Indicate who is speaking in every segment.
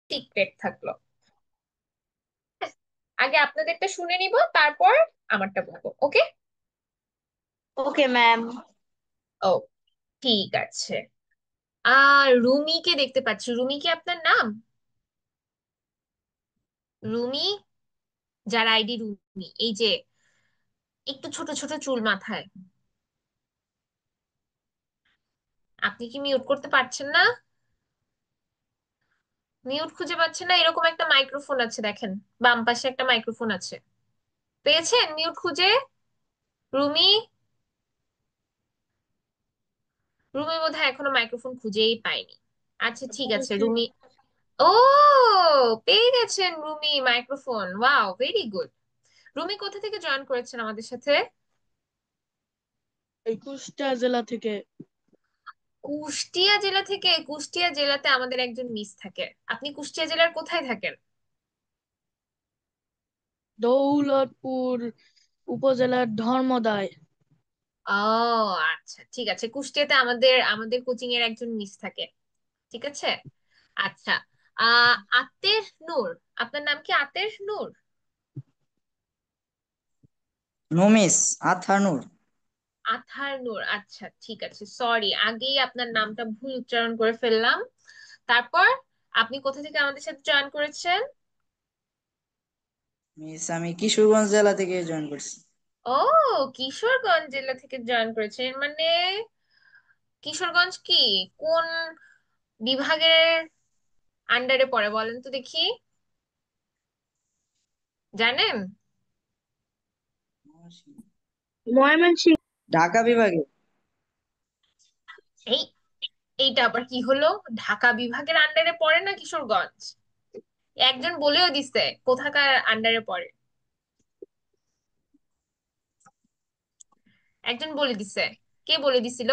Speaker 1: Secret থাকলো। আগে আপনাদেরটা শুনে নিব, তারপর আমারটা বলবো, ওকে?
Speaker 2: Okay ma'am.
Speaker 1: ও, ঠিক আছে। রুমিকে দেখতে পাচ্ছি। রুমি কি আপনার নাম? রুমি, যার আইডি রুমি, এই যে একটু ছোট ছোট চুল মাথায়। আপনি কি মিউট করতে পারছেন না? মিউট খুঁজে পাচ্ছেন না? এরকম একটা মাইক্রোফোন আছে, দেখেন বাম পাশে একটা মাইক্রোফোন আছে। পেয়েছেন মিউট খুঁজে? রুমি, রুমি বোধহয় এখনো মাইক্রোফোন খুঁজেই পায়নি। আচ্ছা ঠিক আছে
Speaker 2: বলছি,
Speaker 1: রুমি। ও, পেয়ে গেছেন Rumi microphone, wow very good. Rumi কোথা থেকে জয়েন করেছেন আমাদের সাথে?
Speaker 2: এই কুষ্টিয়া জেলা থেকে।
Speaker 1: কুষ্টিয়া জেলা থেকে? কুষ্টিয়া জেলাতে আমাদের একজন মিস থাকে। আপনি কুষ্টিয়া জেলার কোথায় থাকেন?
Speaker 2: দৌলতপুর উপজেলার ধর্মদায়।
Speaker 1: ও, আচ্ছা ঠিক আছে। কুষ্টিয়াতে আমাদের আমাদের কোচিং এর একজন মিস থাকে। ঠিক আছে। আচ্ছা, আতের নূর, আপনার নাম কি আতের নূর?
Speaker 3: নুমিস, আথানুর।
Speaker 1: আথার নূর, আচ্ছা ঠিক আছে। সরি, আগেই আপনার নামটা ভুল উচ্চারণ করে ফেললাম। তারপর আপনি কোথা থেকে আমাদের সাথে জয়েন করেছেন?
Speaker 3: মিস, আমি কিশোরগঞ্জ জেলা থেকে জয়েন করছি।
Speaker 1: ও, কিশোরগঞ্জ জেলা থেকে জয়েন করেছেন মানে? কিশোরগঞ্জ কি কোন বিভাগের আন্ডারে পড়ে বলেন তো দেখি, জানেন?
Speaker 2: ময়মনসিংহ।
Speaker 3: ঢাকা বিভাগে।
Speaker 1: এই, এইটা আবার কি হলো? ঢাকা বিভাগের আন্ডারে পড়ে না কিশোরগঞ্জ? একজন বলেও দিছে কোথাকার আন্ডারে পড়ে। একজন বলে দিছে। কে বলে দিছিল?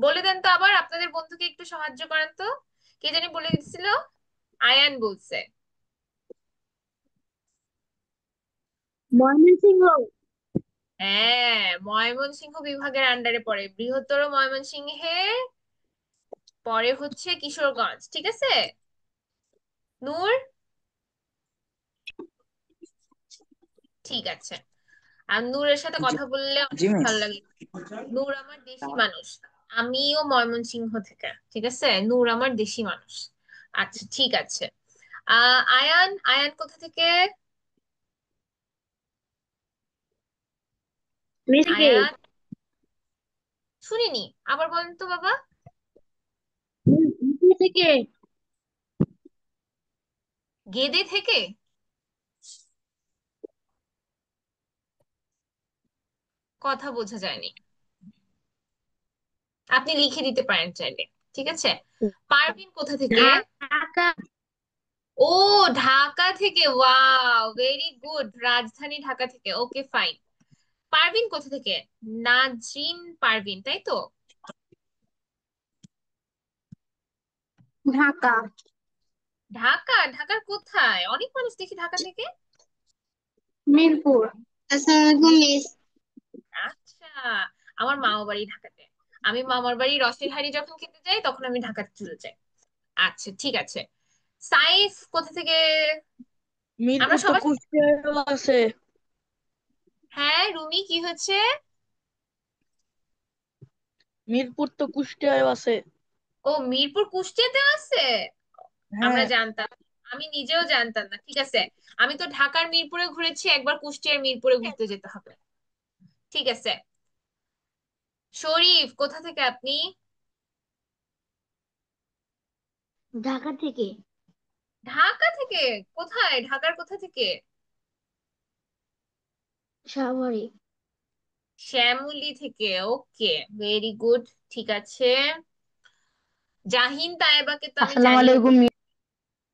Speaker 1: বলে দেন তো আবার, আপনাদের বন্ধুকে একটু সাহায্য করেন তো। কে জানি বলে দিছিল? আয়ান বলছে।
Speaker 2: ময়মনসিংহ।
Speaker 1: হ্যাঁ, ময়মনসিংহ বিভাগের আন্ডারে পড়ে। বৃহত্তর ময়মনসিংহের পরে হচ্ছে কিশোরগঞ্জ, ঠিক আছে? নূর, ঠিক আছে। আর নূরের সাথে
Speaker 3: জি,
Speaker 1: কথা বললে
Speaker 3: জি
Speaker 1: অনেক
Speaker 3: মিস।
Speaker 1: ভালো লাগে। নূর আমার দেশি মানুষ। আমিও ময়মনসিংহ থেকে, ঠিক আছে? নূর আমার দেশি মানুষ। আচ্ছা ঠিক আছে। আয়ান, আয়ান কোথা থেকে?
Speaker 2: থেকে।
Speaker 1: আয়ান, শুনিনি, আবার বলেন তো বাবা।
Speaker 2: থেকে।
Speaker 1: গেদে থেকে? কথা বোঝা যায়নি। আপনি লিখে দিতে পারেন চাইলে, ঠিক আছে। পারভিন কোথা থেকে?
Speaker 2: ঢাকা।
Speaker 1: ও, ঢাকা থেকে, ওয়াও ভেরি গুড। রাজধানী ঢাকা থেকে, ওকে ফাইন। পারভিন কোথা থেকে? নাজরিন পারভিন, তাই তো?
Speaker 2: ঢাকা।
Speaker 1: ঢাকা? ঢাকার কোথায়? অনেক মানুষ দেখি ঢাকা থেকে।
Speaker 2: মিরপুর। আসসালামু আলাইকুম
Speaker 1: মির-
Speaker 2: মিস।
Speaker 1: আচ্ছা, আমার মামা বাড়ি ঢাকাতে। আমি মামার বাড়ি রসের হাড়ি যখন খেতে যাই তখন আমি ঢাকাতে চলে যাই। আচ্ছা ঠিক আছে। সাইফ কোথা থেকে? আমরা
Speaker 2: মিরপুর তো
Speaker 1: সবাই।
Speaker 2: কুষ্টিয়ারও আছে।
Speaker 1: হ্যাঁ রুমি, কি হচ্ছে?
Speaker 2: মিরপুর তো কুষ্টিয়ারও আছে।
Speaker 1: ও, মিরপুর কুষ্টিয়াতে আছে? আমরা
Speaker 2: হ্যাঁ।
Speaker 1: জানতাম। আমি নিজেও জানতাম না, ঠিক আছে। আমি তো ঢাকার মিরপুরে ঘুরেছি, একবার কুষ্টিয়ার মিরপুরে ঘুরতে যেতে হবে। ঠিক আছে। শরীফ কোথা থেকে আপনি?
Speaker 2: ঢাকা থেকে।
Speaker 1: ঢাকা থেকে? কোথায় ঢাকার কোথা থেকে?
Speaker 2: সাভারে।
Speaker 1: শ্যামলী থেকে, ওকে ভেরি গুড। ঠিক আছে। জাহিন তায়েবাকে তো আমি
Speaker 2: আসসালামু
Speaker 1: জানি,
Speaker 2: আলাইকুম মিস।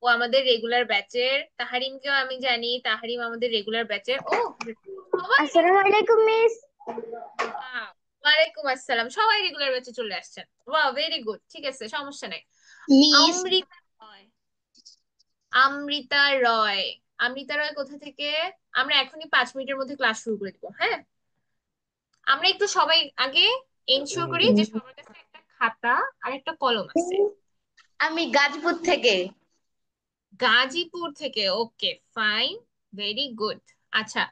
Speaker 1: ও আমাদের রেগুলার ব্যাচের। তাহারিমকেও আমি জানি, তাহারিম আমাদের রেগুলার ব্যাচের। ও, সবাই
Speaker 2: আসসালামু আলাইকুম মিস।
Speaker 1: Wow! ওয়ালাইকুম আসসালাম, সবাই রেগুলার ব্যাচে চলে আসছেন। ওয়াও ভেরি গুড, ঠিক আছে, সমস্যা নাই।
Speaker 2: মিস।
Speaker 1: অমৃতা রয়, অমৃতা রয়, অমৃতা রয় কোথা থেকে? আমরা এখনই 5 মিনিটের মধ্যে ক্লাস শুরু করে দিব, হ্যাঁ? আমরা একটু সবাই আগে এনশিওর করি যে সবার কাছে একটা খাতা আর একটা কলম আছে।
Speaker 2: আমি গাজীপুর থেকে।
Speaker 1: গাজীপুর থেকে, ওকে ফাইন, ভেরি গুড। আচ্ছা,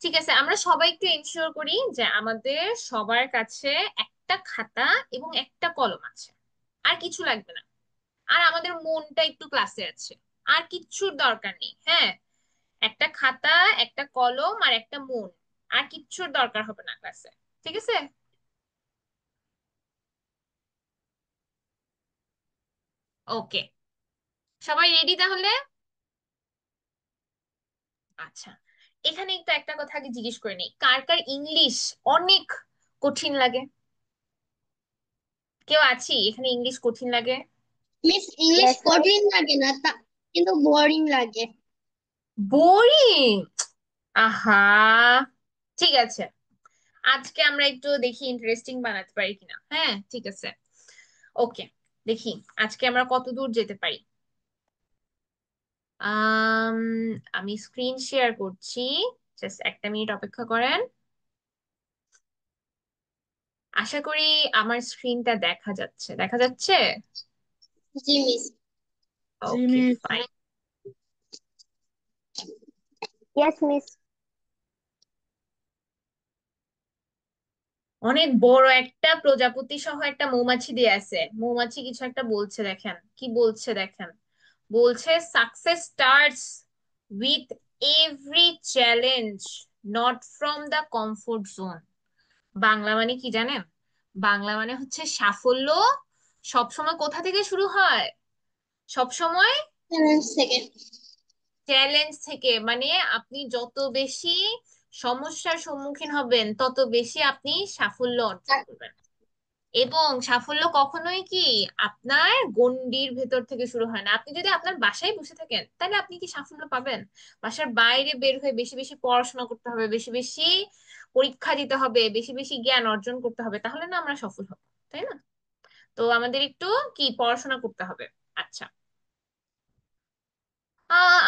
Speaker 1: ঠিক আছে, আমরা সবাই একটু এনশিওর করি যে আমাদের সবার কাছে একটা খাতা এবং একটা কলম আছে, আর কিছু লাগবে না। আর আমাদের মনটা একটু ক্লাসে আছে, আর কিচ্ছুর দরকার নেই, হ্যাঁ। একটা খাতা, একটা কলম আর একটা মন, আর কিচ্ছুর দরকার হবে না ক্লাসে, ঠিক আছে? ওকে, সবাই রেডি তাহলে? আচ্ছা, এখানে একটু একটা কথা আগে জিজ্ঞেস করে নেই, কার কার ইংলিশ অনেক কঠিন লাগে? কেউ আছি এখানে ইংলিশ কঠিন লাগে?
Speaker 2: মিস, ইংলিশ
Speaker 3: Yes,
Speaker 2: কঠিন লাগে না তা, কিন্তু বোরিং লাগে।
Speaker 1: বোরিং? আহা, ঠিক আছে, আজকে আমরা একটু দেখি ইন্টারেস্টিং বানাতে পারি কিনা, হ্যাঁ ঠিক আছে। ওকে, দেখি আজকে আমরা কত দূর যেতে পারি। আম, আমি স্ক্রিন শেয়ার করছি, জাস্ট একটা মিনিট অপেক্ষা করেন। আশা করি আমার স্ক্রিনটা দেখা যাচ্ছে, দেখা যাচ্ছে?
Speaker 2: জি মিস। জি
Speaker 1: okay
Speaker 2: miss.
Speaker 1: Fine.
Speaker 2: Yes miss.
Speaker 1: অনেক বড় একটা প্রজাপতি সহ একটা মৌমাছি দিয়ে আছে, মৌমাছি কিছু একটা বলছে, দেখেন কি বলছে, দেখেন। বলছে success starts with every challenge, not from the comfort zone. Bangla মানে কি জানেন? বাংলা মানে হচ্ছে সাফল্য সবসময় কোথা থেকে শুরু হয়? সবসময়
Speaker 2: চ্যালেঞ্জ থেকে।
Speaker 1: চ্যালেঞ্জ থেকে, মানে আপনি যত বেশি সমস্যার সম্মুখীন হবেন তত বেশি আপনি সাফল্য অর্জন করবেন। এবং সাফল্য কখনোই কি আপনার গণ্ডির ভেতর থেকে শুরু হয় না। আপনি যদি আপনার বাসায় বসে থাকেন তাহলে আপনি কি সাফল্য পাবেন? বাসার বাইরে বের হয়ে বেশি বেশি পড়াশোনা করতে হবে, বেশি বেশি পরীক্ষা দিতে হবে, বেশি বেশি জ্ঞান অর্জন করতে হবে, তাহলে না আমরা সফল হব, তাই না? তো আমাদের একটু কি পড়াশোনা করতে হবে। আচ্ছা,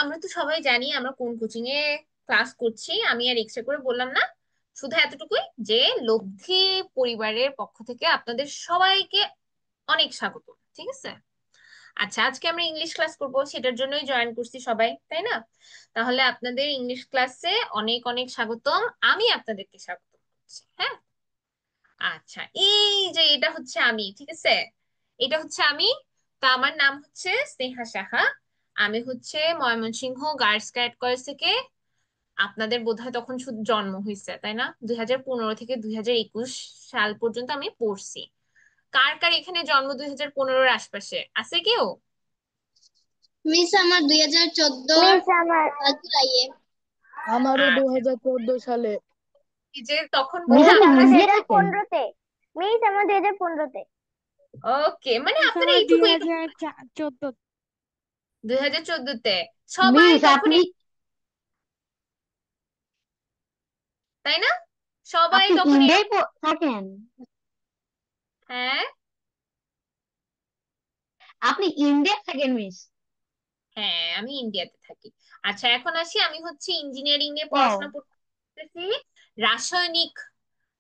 Speaker 1: আমরা তো সবাই জানি আমরা কোন কোচিং এ ক্লাস করছি, আমি আর এক্সট্রা করে বললাম না। শুধু এতটুকুই যে লব্ধি পরিবারের পক্ষ থেকে আপনাদের সবাইকে অনেক স্বাগত, ঠিক আছে? আচ্ছা, আজকে আমরা ইংলিশ ক্লাস করব, সেটার জন্যই জয়েন করছি সবাই, তাই না? তাহলে আপনাদের ইংলিশ ক্লাসে অনেক অনেক স্বাগতম, আমি আপনাদেরকে স্বাগত করছি, হ্যাঁ। আচ্ছা, এই যে এটা হচ্ছে আমি, ঠিক আছে? এটা হচ্ছে আমি। তা আমার নাম হচ্ছে স্নেহা সাহা। আমি হচ্ছে ময়মনসিংহ গার্লস ক্যাডেট কলেজ থেকে, আপনাদের বোধহয় তখন শুধু জন্ম হয়েছে তাই না, 2015 থেকে 2021 সাল পর্যন্ত আমি পড়ছি। কার কার এখানে জন্ম 2015-র আশপাশে আছে কেউ?
Speaker 2: মিস, আমার 2014 মিস আমার জুলাইয়ে।
Speaker 4: আমারও
Speaker 1: আচ্ছা,
Speaker 4: 2014 সালে।
Speaker 1: এই যে তখন
Speaker 2: মিস
Speaker 1: বোধহয়
Speaker 2: আমার
Speaker 1: আপনারা,
Speaker 2: 2015-তে। মিস আমার 2015-তে।
Speaker 1: ওকে মানে
Speaker 4: মিস
Speaker 1: আপনারা
Speaker 4: আমার
Speaker 1: এইটুকু
Speaker 4: দুই
Speaker 1: এইটুকু
Speaker 4: হাজার চোদ্দ।
Speaker 1: 2014-তে সবাই
Speaker 2: মিস
Speaker 1: তখন
Speaker 2: আপনি
Speaker 1: তাই না? সবাই
Speaker 2: আপনি
Speaker 1: তখন
Speaker 2: ইন্ডিয়ায়
Speaker 1: এরকম।
Speaker 2: থাকেন?
Speaker 1: হ্যাঁ,
Speaker 2: আপনি ইন্ডিয়ায় থাকেন মিস?
Speaker 1: হ্যাঁ আমি ইন্ডিয়াতে থাকি। আচ্ছা, এখন আসি, আমি হচ্ছে ইঞ্জিনিয়ারিং নিয়ে পড়াশোনা
Speaker 2: ও
Speaker 1: করতেছি, রাসায়নিক,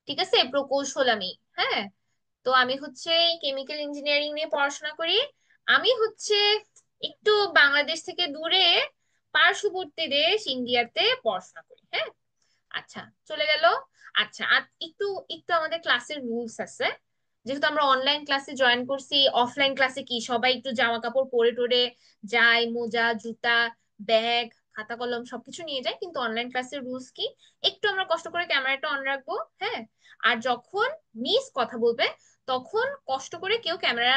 Speaker 1: ঠিক আছে, প্রকৌশল আমি, হ্যাঁ। তো আমি হচ্ছে কেমিক্যাল ইঞ্জিনিয়ারিং নিয়ে পড়াশোনা করি। আমি হচ্ছে একটু বাংলাদেশ থেকে দূরে পার্শ্ববর্তী দেশ ইন্ডিয়াতে পড়াশোনা করি, হ্যাঁ। আচ্ছা, চলে গেল। আচ্ছা, আর একটু একটু আমাদের ক্লাসের রুলস আছে। যেহেতু আমরা অনলাইন ক্লাসে জয়েন করছি, অফলাইন ক্লাসে কি সবাই একটু জামা কাপড় পরে টরে যায়, মোজা জুতা ব্যাগ খাতা কলম সবকিছু নিয়ে যায়, কিন্তু অনলাইন ক্লাসের রুলস কি, একটু আমরা কষ্ট করে ক্যামেরাটা অন রাখবো, হ্যাঁ। আর যখন মিস কথা বলবে তখন কষ্ট করে কেউ ক্যামেরা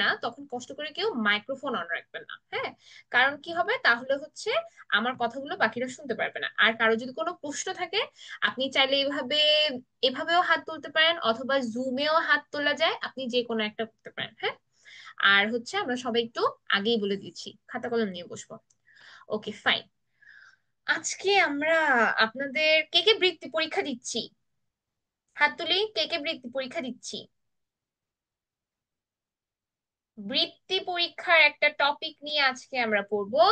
Speaker 1: না, তখন কষ্ট করে কেউ মাইক্রোফোন অন রাখবেন না, হ্যাঁ। কারণ কি হবে, তাহলে হচ্ছে আমার কথাগুলো বাকিরা শুনতে পারবে না। আর কারো যদি কোনো প্রশ্ন থাকে, আপনি চাইলে এইভাবে এভাবেও হাত তুলতে পারেন, অথবা জুমেও হাত তোলা যায়, আপনি যে কোনো একটা করতে পারেন, হ্যাঁ। আর হচ্ছে আমরা সবাই একটু আগেই বলে দিচ্ছি খাতা কলম নিয়ে বসবো। Okay fine. আজকে আমরা আপনাদের কে কে বৃত্তি পরীক্ষা দিচ্ছি, হাত তুলি, কে কে বৃত্তি পরীক্ষা দিচ্ছি? বৃত্তি পরীক্ষার একটা টপিক নিয়ে আজকে আমরা পড়বো,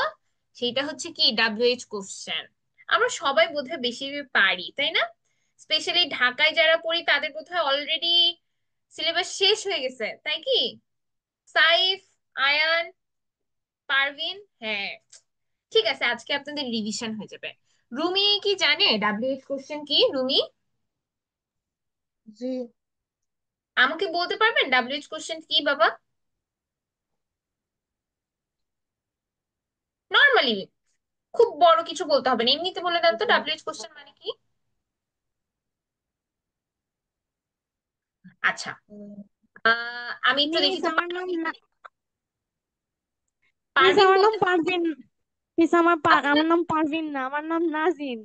Speaker 1: সেটা হচ্ছে কি ডাব্লিউএইচ কোশ্চেন। আমরা সবাই বোধহয় বেশি পারি, তাই না? স্পেশালি ঢাকায় যারা পড়ি তাদের বোধহয় অলরেডি সিলেবাস শেষ হয়ে গেছে, তাই কি? সাইফ, আয়ান, পারভিন, হ্যাঁ ঠিক আছে, আজকে আপনাদের রিভিশন হয়ে যাবে। রুমি কি জানে ডাব্লিউএইচ কোশ্চেন কি? রুমি
Speaker 4: জি।
Speaker 1: আমাকে বলতে পারবেন ডাব্লিউএইচ কোশ্চেন কি বাবা? নর্মালি, খুব বড় কিছু বলতে হবে না, এমনিতে বলে দেন তো ডাব্লিউএইচ কোশ্চেন মানে কি। আচ্ছা, আমি একটু দেখি
Speaker 4: মিস
Speaker 1: তো
Speaker 4: আমার নাম মিস
Speaker 1: পারভিন
Speaker 4: আমার নাম
Speaker 1: বলতে।
Speaker 4: পারভিন। মিস
Speaker 1: আপনার
Speaker 4: আমার নাম পারভিন না, আমার নাম নাজিন।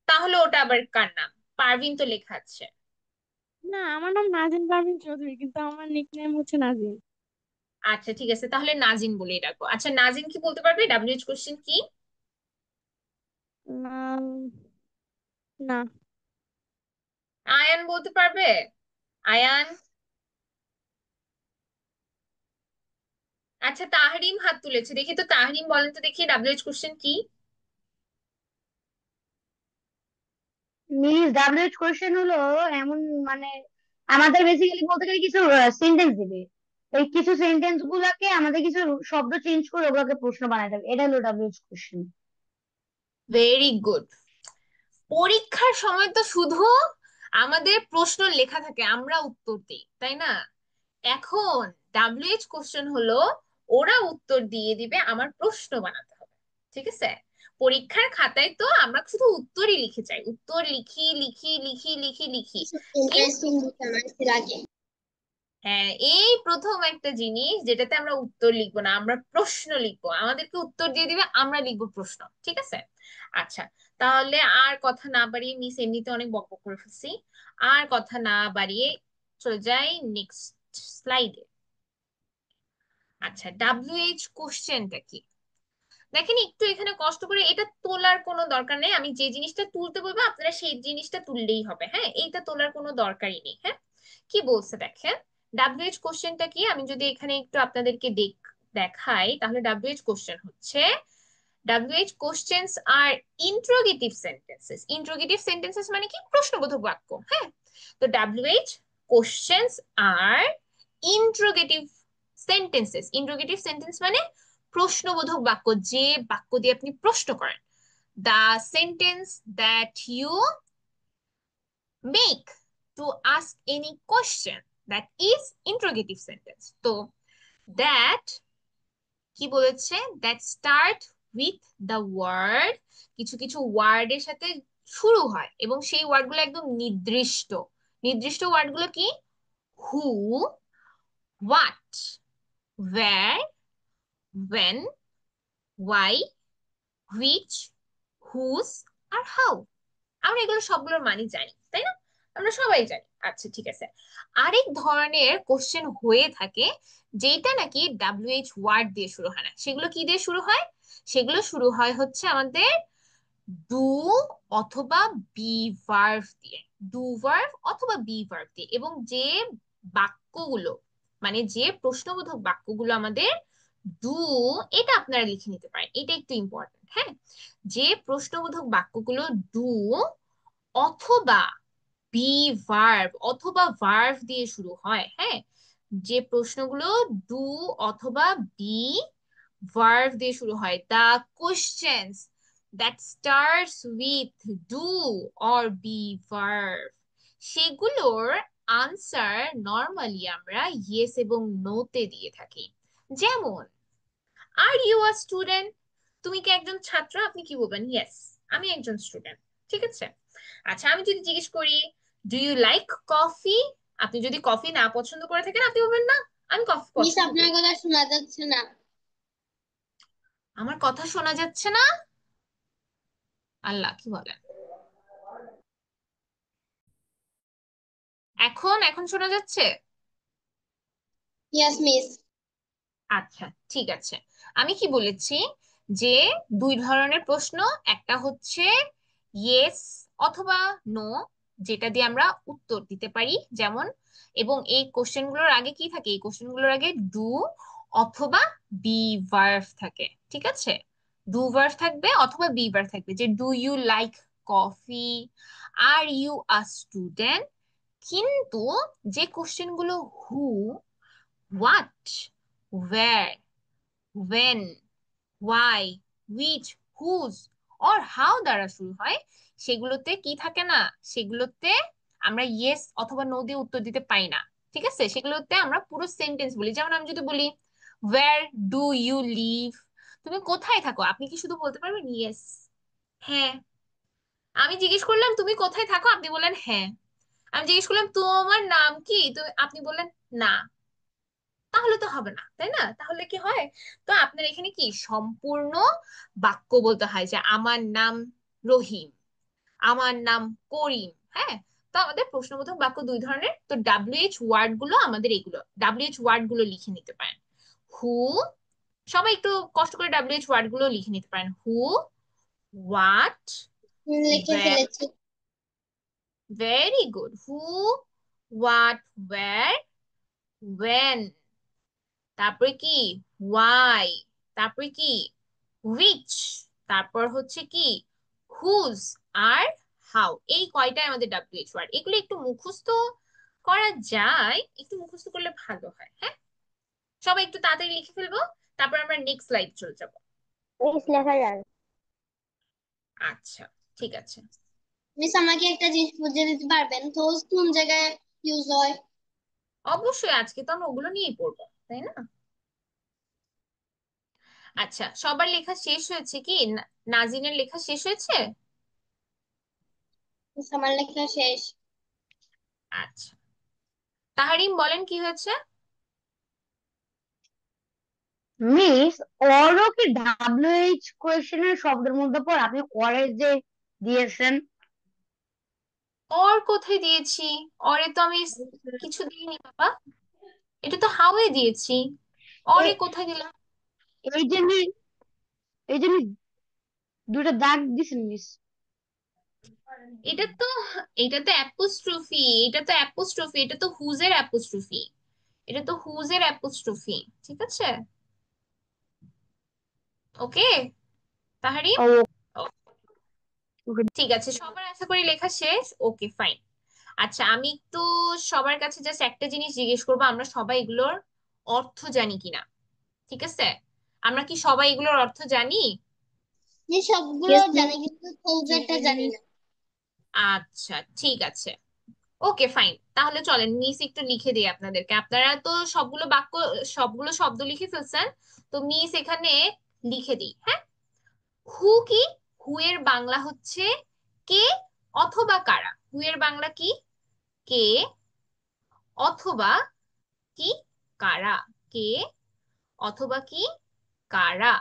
Speaker 1: তাহলে ওটা আবার কার নাম? পারভিন তো লেখা আছে।
Speaker 4: না, আমার নাম নাজিন পারভিন চৌধুরী, কিন্তু আমার নিকনেম হচ্ছে নাজিন।
Speaker 1: আচ্ছা ঠিক আছে, তাহলে নাজিন বলেই রাখবো। আচ্ছা নাজিন কি বলতে পারবে ডাব্লিউএইচ কোশ্চেন কি?
Speaker 4: না, না।
Speaker 1: আয়ান বলতে পারবে? আয়ান? আচ্ছা তাহরিম হাত তুলেছে, দেখি তো তাহরিম বলেন তো দেখি ডাব্লিউএইচ কোশ্চেন কি?
Speaker 2: মিস ডাব্লিউএইচ কোশ্চেন হলো এমন, মানে আমাদের বেসিক্যালি বলতে গেলে কিছু সেন্টেন্স দিবে। এই কিছু সেন্টেন্স গুলাকে আমাদের কিছু শব্দ চেঞ্জ করে ওগুলোকে প্রশ্ন বানাতে হবে, এটা হলো ডাব্লিউএইচ কোশ্চেন।
Speaker 1: Very good. পরীক্ষার সময় তো শুধু আমাদের প্রশ্ন লেখা থাকে, আমরা উত্তর দিই, তাই না? এখন ডাব্লিউএইচ কোশ্চেন হলো ওরা উত্তর দিয়ে দিবে, আমার প্রশ্ন বানাতে হবে। ঠিক আছে? পরীক্ষার খাতায় তো আমরা শুধু উত্তরই লিখে যাই, উত্তর লিখি লিখি লিখি লিখি লিখি।
Speaker 2: ইন্টারেস্টিং দিতে আমার লাগে।
Speaker 1: হ্যাঁ, এই প্রথম একটা জিনিস যেটাতে আমরা উত্তর লিখবো না, আমরা প্রশ্ন লিখবো, আমাদেরকে উত্তর দিয়ে দিবে, আমরা লিখবো প্রশ্ন। ঠিক আছে? আচ্ছা, তাহলে আর কথা না বাড়িয়ে, মিস এমনিতে অনেক বকবক করে ফেলছি, আর কথা না বাড়িয়ে চলে যাই নেক্সট স্লাইডে। আচ্ছা ডাব্লিউএইচ কোশ্চেনটা কি? দেখেন একটু এখানে কষ্ট করে, এটা তোলার কোনো দরকার নেই, আমি যে জিনিসটা তুলতে বলবো আপনারা সেই জিনিসটা তুললেই হবে, হ্যাঁ, এইটা তোলার কোনো দরকারই নেই। হ্যাঁ, কি বলছে দেখেন, ডাব্লিউএইচ কোশ্চেনটা কি, আমি যদি এখানে একটু আপনাদেরকে দেখাই, তাহলে ডাব্লিউএইচ কোশ্চেন হচ্ছে, ডাব্লিউএইচ কোশ্চেন্স আর ইন্ট্রোগেটিভ সেন্টেন্সেস। ইন্ট্রোগেটিভ সেন্টেন্সেস মানে কি? প্রশ্নবোধক বাক্য। হ্যাঁ, তো ডাব্লিউএইচ কোশ্চেন্স আর ইন্ট্রোগেটিভ সেন্টেন্সেস। ইন্ট্রোগেটিভ সেন্টেন্স মানে প্রশ্নবোধক বাক্য, যে বাক্য দিয়ে আপনি প্রশ্ন করেন। The sentence that you make to ask any question, that is interrogative sentence. তো দ্যাট কি বলেছে? That start with the word, কিছু কিছু ওয়ার্ডের সাথে শুরু হয় এবং সেই ওয়ার্ডগুলো একদম নির্দিষ্ট। নির্দিষ্ট ওয়ার্ডগুলো কি? Who, what, where, when, why, which, whose আর how। আমরা এগুলো সবগুলোর মানে জানি, তাই না? আমরা সবাই জানি। আচ্ছা ঠিক আছে, আরেক ধরনের কোশ্চেন হয়ে থাকে যেটা নাকি ডাব্লিউএইচ ওয়ার্ড দিয়ে শুরু হয় না, সেগুলো কি দিয়ে শুরু হয়? সেগুলো শুরু হয় হচ্ছে আমাদের ডু অথবা বি ভার্ব দিয়ে। ডু ভার্ব অথবা বি ভার্ব দিয়ে, এবং যে বাক্যগুলো, মানে যে প্রশ্নবোধক বাক্যগুলো আমাদের ডু, এটা আপনারা লিখে নিতে পারেন, এটা একটু ইম্পর্টেন্ট। হ্যাঁ, যে প্রশ্নবোধক বাক্যগুলো ডু অথবা বি ভার্ব অথবা ভার্ভ দিয়ে শুরু হয়, হ্যাঁ, যে প্রশ্নগুলো ডু অথবা বি ভার্ভ দিয়ে শুরু হয়, the questions that starts with do or be verb, সেগুলোর আনসার নর্মালি আমরা ইয়েস এবং নোতে দিয়ে থাকি। যেমন, আর ইউ আ স্টুডেন্ট? তুমি কি একজন ছাত্র? আপনি কি বলবেন? ইয়েস, আমি একজন স্টুডেন্ট। ঠিক আছে? আচ্ছা, আমি যদি জিজ্ঞেস করি ডু ইউ লাইক কফি? আপনি যদি কফি না পছন্দ করে থাকেন আপনি বলবেন না আমি কফি
Speaker 2: মিস
Speaker 1: পছন্দ
Speaker 2: আপনার
Speaker 1: করি।
Speaker 2: কথা শোনা যাচ্ছে না।
Speaker 1: আমার কথা শোনা যাচ্ছে না? আল্লাহ, কি বলেন? এখন এখন শোনা যাচ্ছে?
Speaker 2: Yes miss.
Speaker 1: আচ্ছা ঠিক আছে, আমি কি বলেছি যে দুই ধরনের প্রশ্ন, একটা হচ্ছে ইয়েস অথবা নো, যেটা দিয়ে আমরা উত্তর দিতে পারি, যেমন, এবং এই কোশ্চেনগুলোর আগে কি থাকে? এই কোশ্চেনগুলোর আগে ডু অথবা বি ভার্ব থাকে। ঠিক আছে? ডু ভার্ব থাকবে অথবা বি ভার্ব থাকবে, যে do you like coffee, are you a student. কিন্তু যে কোশ্চেনগুলো who, what, where, when, why, which, whose or how দ্বারা শুরু হয়, সেগুলোতে কি থাকে না, সেগুলোতে আমরা ইয়েস অথবা নো দিয়ে উত্তর দিতে পাই না। ঠিক আছে, সেগুলোতে আমরা পুরো সেন্টেন্স বলি। যেমন আমি যদি বলি where do you live, তুমি কোথায় থাকো, আপনি কি শুধু বলতে পারবেন ইয়েস, হ্যাঁ। আমি জিজ্ঞেস করলাম তুমি কোথায় থাকো, আপনি বললেন হ্যাঁ। আমি জিজ্ঞেস করলাম তোমার নাম কি, তো আপনি বললেন না। তাহলে তো হবে না, তাই না? তাহলে কি হয়, তো আপনার এখানে কি সম্পূর্ণ বাক্য বলতে হয় যে আমার নাম রহিম, আমার নাম করিম। হ্যাঁ, তো আমাদের প্রশ্নবোধক বাক্য দুই ধরনের। তো ডাব্লিউএইচ ওয়ার্ড গুলো আমাদের এগুলো, ডাব্লিউএইচ ওয়ার্ড গুলো লিখে নিতে পারেন। হু, সবাই একটু কষ্ট করে ডাব্লিউএইচ ওয়ার্ড গুলো লিখে নিতে পারেন। হু, হোয়াট,
Speaker 5: লিখে
Speaker 1: ওয়্যার,
Speaker 5: ফেলেছি।
Speaker 1: Very good. Who, what, where, when, তারপরে কি why, তারপরে কি which, তারপর হচ্ছে কি whose আর how। এই কয়টাই আমাদের ডাব্লিউএইচ ওয়ার্ড। এগুলো একটু মুখস্থ করা যায়, একটু মুখস্থ করলে ভালো হয়। হ্যাঁ, সবাই একটু তাড়াতাড়ি লিখে ফেলবো, তারপর আমরা নেক্সট স্লাইড চলে যাব।
Speaker 5: মিস লেখা যায়।
Speaker 1: আচ্ছা, ঠিক আছে।
Speaker 5: মিস আমাকে একটা জিনিস বুঝিয়ে দিতে পারবেন তো কোন জায়গায় ইউজ হয়?
Speaker 1: অবশ্যই, আজকে তো আমরা ওগুলো নিয়েই পড়বো, তাই না? আচ্ছা, সবার লেখা শেষ হয়েছে কি? নাজিনের লেখা শেষ হয়েছে?
Speaker 5: মিস আমার লেখা শেষ।
Speaker 1: আচ্ছা, তাহারিম বলেন কি হয়েছে।
Speaker 2: মিস, অরও কি ডাব্লিউএইচ কোয়েশ্চেনের শব্দের মধ্যে পড়ে? আপনি অরের যে দিয়েছেন।
Speaker 1: অর কোথায় দিয়েছি? অরে তো আমি কিছু দিইনি বাবা, এটা তো হাওয়ে দিয়েছি। অরে
Speaker 2: এ-
Speaker 1: কোথায় দিলাম?
Speaker 2: এই যে এই যে দুটো দাগ দিছেন মিস।
Speaker 1: এটা তো, এটা তো অ্যাপোস্ট্রোফি, এটা তো অ্যাপোস্ট্রোফি, এটা তো হুজের অ্যাপোস্ট্রোফি, এটা তো হুজের অ্যাপোস্ট্রোফি। ঠিক আছে, ওকে তাহারিম।
Speaker 2: ও,
Speaker 1: ও, ঠিক আছে, সবার আশা করি লেখা শেষ। Okay fine. আচ্ছা, আমি একটু সবার কাছে জাস্ট একটা জিনিস জিজ্ঞেস করবো, আমরা সবাই এগুলোর অর্থ জানি কিনা। ঠিক আছে, আমরা কি সবাই এগুলোর অর্থ জানি?
Speaker 5: যে সবগুলো
Speaker 2: ইয়েস
Speaker 5: জানি কিন্তু কৌজারটা জানি
Speaker 2: মিস।
Speaker 5: না।
Speaker 1: আচ্ছা, ঠিক আছে, ওকে ফাইন। তাহলে চলেন মিস একটু লিখে দিই আপনাদেরকে। আপনারা তো সবগুলো বাক্য, সবগুলো শব্দ লিখে ফেলছেন, তো মিস এখানে লিখে দিই। হ্যাঁ, হু কি? হু এর বাংলা হচ্ছে কে অথবা কারা। হু এর বাংলা কি? কে অথবা কি কারা। কে অথবা কি কারা।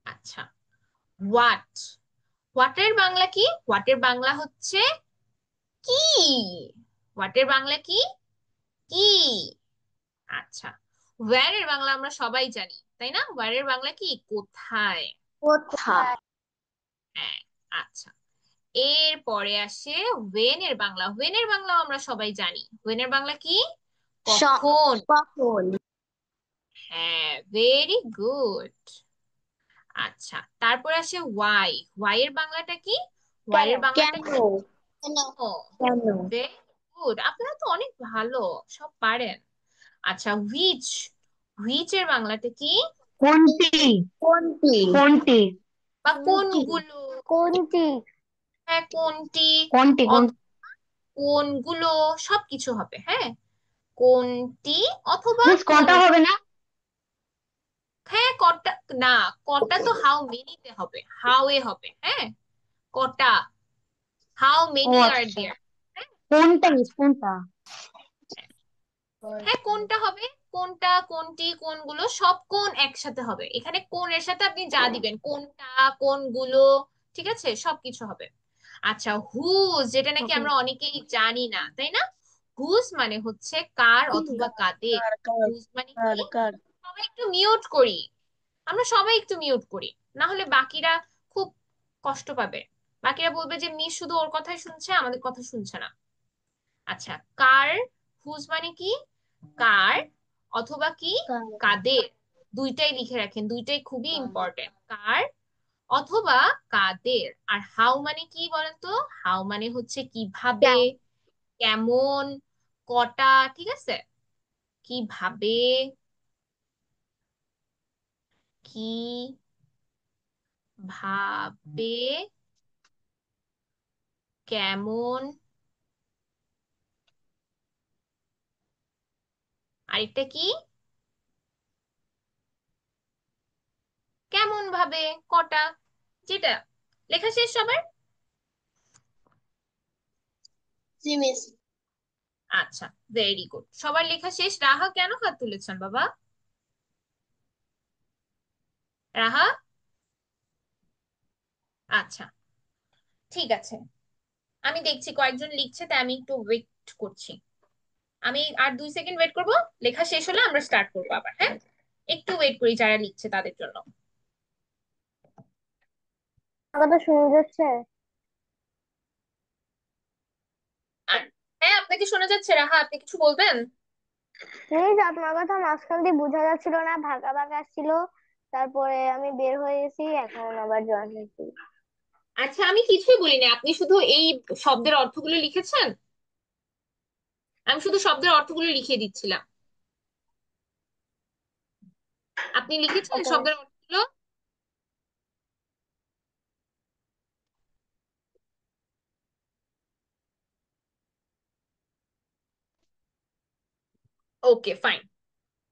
Speaker 1: আচ্ছা, হোয়াট, হোয়াটের বাংলা কি? হোয়াটের বাংলা হচ্ছে কি। হোয়াটের বাংলা কি? কি। আচ্ছা, ওয়্যার এর বাংলা আমরা সবাই জানি, তাই না? ওয়্যার এর বাংলা কি? কোথায়।
Speaker 5: কোথায়?
Speaker 1: হ্যাঁ, আচ্ছা। এরপরে আসে ওয়েন এর বাংলা। ওয়েন এর বাংলাও আমরা সবাই জানি। ওয়েন এর বাংলা কি? কখন।
Speaker 5: কখন?
Speaker 1: হ্যাঁ, ভেরি গুড। আচ্ছা, তারপর আসে ওয়াই। ওয়াই এর বাংলাটা কি? ওয়াই
Speaker 5: কেন?
Speaker 1: এর বাংলাটা
Speaker 5: কেন?
Speaker 1: কি?
Speaker 5: কেন?
Speaker 1: ও,
Speaker 5: কেন?
Speaker 1: ভেরি গুড, আপনারা তো অনেক ভালো, সব পারেন। আচ্ছা, হুইচ। হুইচ এর বাংলাটা কি?
Speaker 2: কোনটি?
Speaker 5: কোনটি?
Speaker 2: কোনটি?
Speaker 1: বা
Speaker 5: কোনটি?
Speaker 1: কোনগুলো।
Speaker 5: কোনটি?
Speaker 1: হ্যাঁ, কোনটি
Speaker 2: কোনটি?
Speaker 1: অথবা কোনগুলো, সবকিছু হবে। হ্যাঁ, কোনটি অথবা
Speaker 2: মিস
Speaker 1: কোন।
Speaker 2: কোনটা হবে না?
Speaker 1: হ্যাঁ, কটা না, কটা তো হাউ মেনিতে হবে, হাউ এ হবে। হ্যাঁ, কটা, হাউ
Speaker 2: ও
Speaker 1: মেনি আর
Speaker 2: আচ্ছা,
Speaker 1: দেয়ার। হ্যাঁ,
Speaker 2: কোনটা মিস?
Speaker 1: আচ্ছা,
Speaker 2: কোনটা?
Speaker 1: হ্যাঁ কোনটা হবে, কোনটা, কোনটি, কোনগুলো, সব কোন একসাথে হবে। এখানে কোন এর সাথে আপনি যা দিবেন, কোনটা, কোনগুলো, ঠিক আছে, সবকিছু হবে। আচ্ছা, হুজ, যেটা নাকি
Speaker 2: ওকে।
Speaker 1: আমরা অনেকেই জানি না, তাই না? হুজ মানে হচ্ছে কার অথবা কাদের।
Speaker 5: কার কার
Speaker 1: হুজ মানে কি?
Speaker 5: কার কার?
Speaker 1: সবাই একটু মিউট করি, আমরা সবাই একটু মিউট করি, না হলে বাকিরা খুব কষ্ট পাবে। বাকিরা বলবে যে মিস শুধু ওর কথাই শুনছে, আমাদের কথা শুনছে না। আচ্ছা, কার, হুজ মানে কি? কার অথবা কি
Speaker 5: কার
Speaker 1: কাদের, দুইটাই লিখে রাখেন, দুইটাই খুবই ইম্পর্টেন্ট। কার অথবা কাদের। আর হাউ মানে কি বলেন তো? হাউ মানে হচ্ছে কিভাবে,
Speaker 5: কেন?
Speaker 1: কেমন, কটা। ঠিক আছে, কিভাবে, কি ভাবে কেমন আরেকটা কি কেমন ভাবে কটা যেটা লেখা শেষ সবার
Speaker 5: জি মিস।
Speaker 1: আচ্ছা ভেরি গুড সবার লেখা শেষ রাহা কেন হাত তুলেছেন বাবা রাহা আচ্ছা ঠিক আছে আমি দেখছি কয়েকজন লিখছে তাই আমি একটু ওয়েট করছি আমি আর 2 সেকেন্ড ওয়েট করব লেখা শেষ হলে আমরা স্টার্ট করবো আবার হ্যাঁ একটু ওয়েট করি যারা লিখছে তাদের জন্য
Speaker 2: কথা শোনা যাচ্ছে?
Speaker 1: আর হ্যাঁ আপনাকে শোনা যাচ্ছে রাহা আপনি কিছু বলবেন
Speaker 2: প্লিজ, আপনার কথা মাঝখান দিয়ে বোঝা যাচ্ছিল না, ভাগা ভাগা আসছিল। তারপরে আমি বের হয়ে গেছি, এখন আবার জয়েন হয়েছি।
Speaker 1: আচ্ছা আমি কিছুই বলিনি আপনি শুধু এই শব্দের অর্থগুলো লিখেছেন আমি শুধু শব্দের অর্থগুলো লিখিয়ে দিচ্ছিলাম আপনি লিখেছেন
Speaker 2: ওকে মিস।
Speaker 1: শব্দের অর্থগুলো ওকে ফাইন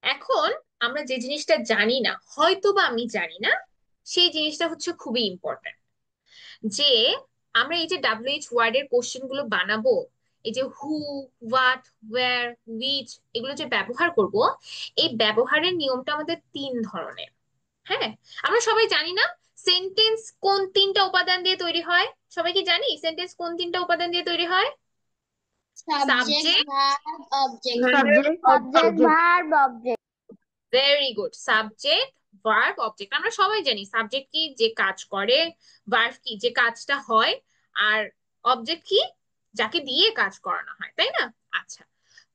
Speaker 1: এখন আমরা যে জিনিসটা জানি না হয়তো বা আমি জানি না সেই জিনিসটা হচ্ছে খুবই ইম্পর্ট্যান্ট যে আমরা এই যে WH ওয়ার্ডের কোশ্চেন গুলো বানাবো এই যে হু হোয়াট ওয়্যার উইচ এগুলো যে ব্যবহার করব এই ব্যবহারের নিয়মটা আমাদের 3 ধরনের হ্যাঁ আমরা সবাই জানি না সেন্টেন্স কোন 3টা উপাদান দিয়ে তৈরি হয় সবাই কি জানি সেন্টেন্স কোন 3টা উপাদান দিয়ে তৈরি হয়
Speaker 5: subject
Speaker 1: subject
Speaker 5: verb object.
Speaker 2: Subject verb object.
Speaker 1: Very good subject verb object আমরা সবাই জানি সাবজেক্ট কি যে কাজ করে ভার্ব কি যে কাজটা হয় আর অবজেক্ট কি যাকে দিয়ে কাজ করানো হয় তাই না আচ্ছা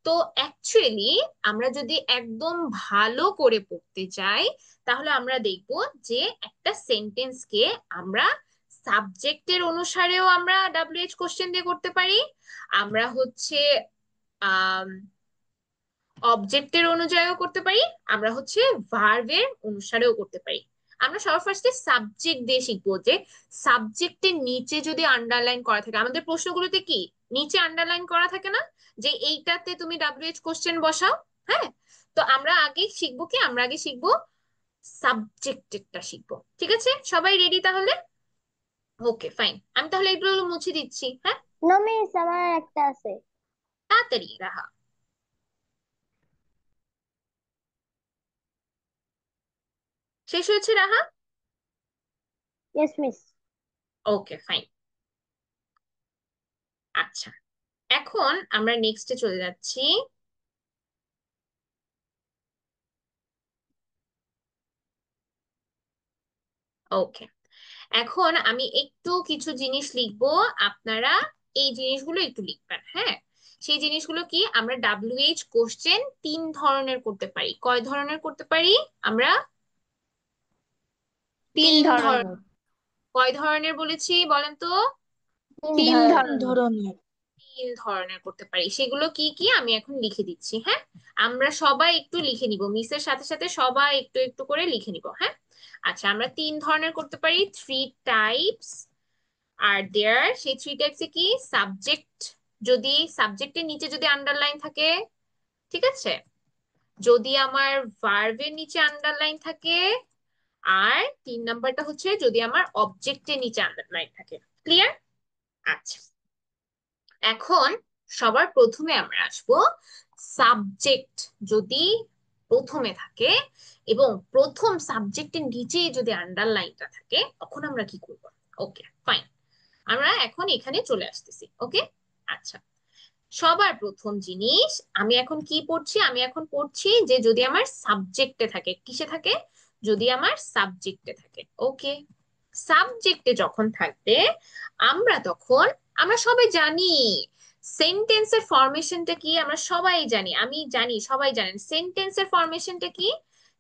Speaker 1: তো অ্যাকচুয়ালি আমরা যদি একদম ভালো করে পড়তে যাই তাহলে আমরা দেখব যে একটা সেন্টেন্সকে আমরা সাবজেক্টের অনুসারেও আমরা WH কোশ্চেন দিয়ে করতে পারি আমরা হচ্ছে আহ অবজেক্টের অনুযায়ীও করতে পারি আমরা হচ্ছে ভার্বের অনুসারেও করতে পারি আমরা সবার ফার্স্টে সাবজেক্ট দিয়ে শিখবো যে সাবজেক্টের নিচে যদি আন্ডারলাইন করা থাকে আমাদের প্রশ্নগুলোতে কি নিচে আন্ডারলাইন করা থাকে না যে এইটাতে তুমি WH কোশ্চেন বসাও হ্যাঁ তো আমরা আগে শিখবো কি আমরা আগে শিখবো সাবজেক্টেরটা শিখবো ঠিক আছে সবাই রেডি তাহলে ওকে ফাইন আমি তাহলে এগুলো মুছে দিচ্ছি হ্যাঁ
Speaker 2: নো মিস, আমার একটা আছে।
Speaker 1: তাড়াতাড়ি রাহা শেষ হয়েছে রাহা
Speaker 2: ইয়েস মিস।
Speaker 1: ওকে ফাইন আচ্ছা এখন আমরা নেক্সটে চলে যাচ্ছি ওকে এখন আমি একটু কিছু জিনিস লিখবো আপনারা এই জিনিসগুলো একটু লিখবেন হ্যাঁ সেই জিনিসগুলো কি আমরা WH কোশ্চেন 3 ধরনের করতে পারি কয় ধরনের করতে পারি আমরা 3 ধরনের
Speaker 2: ধরনের।
Speaker 1: কয় ধরনের বলেছি বলেন তো
Speaker 2: তিন ধরনের।
Speaker 3: ধরনের
Speaker 1: 3 ধরনের করতে পারি সেগুলো কি কি আমি এখন লিখে দিচ্ছি হ্যাঁ আমরা সবাই একটু লিখে নিব মিসের সাথে সাথে সবাই একটু একটু করে লিখে নিব হ্যাঁ আচ্ছা আমরা 3 ধরনের করতে পারি 3 টাইপস আর দেয়ার সেই 3 টাইপসে কি সাবজেক্ট যদি সাবজেক্টের নিচে যদি আন্ডারলাইন থাকে ঠিক আছে যদি আমার ভার্বের নিচে আন্ডারলাইন থাকে আর 3 নাম্বারটা হচ্ছে যদি আমার অবজেক্টের নিচে আন্ডারলাইন থাকে ক্লিয়ার আচ্ছা এখন সবার প্রথমে আমরা আসবো সাবজেক্ট যদি প্রথমে থাকে এবং প্রথম সাবজেক্টের নিচেই যদি আন্ডারলাইনটা থাকে তখন আমরা কি করব ওকে ফাইন আমরা এখন এখানে চলে আসতেছি ওকে আচ্ছা সবার প্রথম জিনিস আমি এখন কি পড়ছি আমি এখন পড়ছি যে যদি আমার সাবজেক্টে থাকে কিসে থাকে যদি আমার সাবজেক্টে থাকে ওকে সাবজেক্টে যখন থাকবে আমরা তখন আমরা সবাই জানি সেন্টেন্সের ফরমেশনটা কি আমরা সবাই জানি আমি জানি সবাই জানেন সেন্টেন্সের ফরমেশনটা কি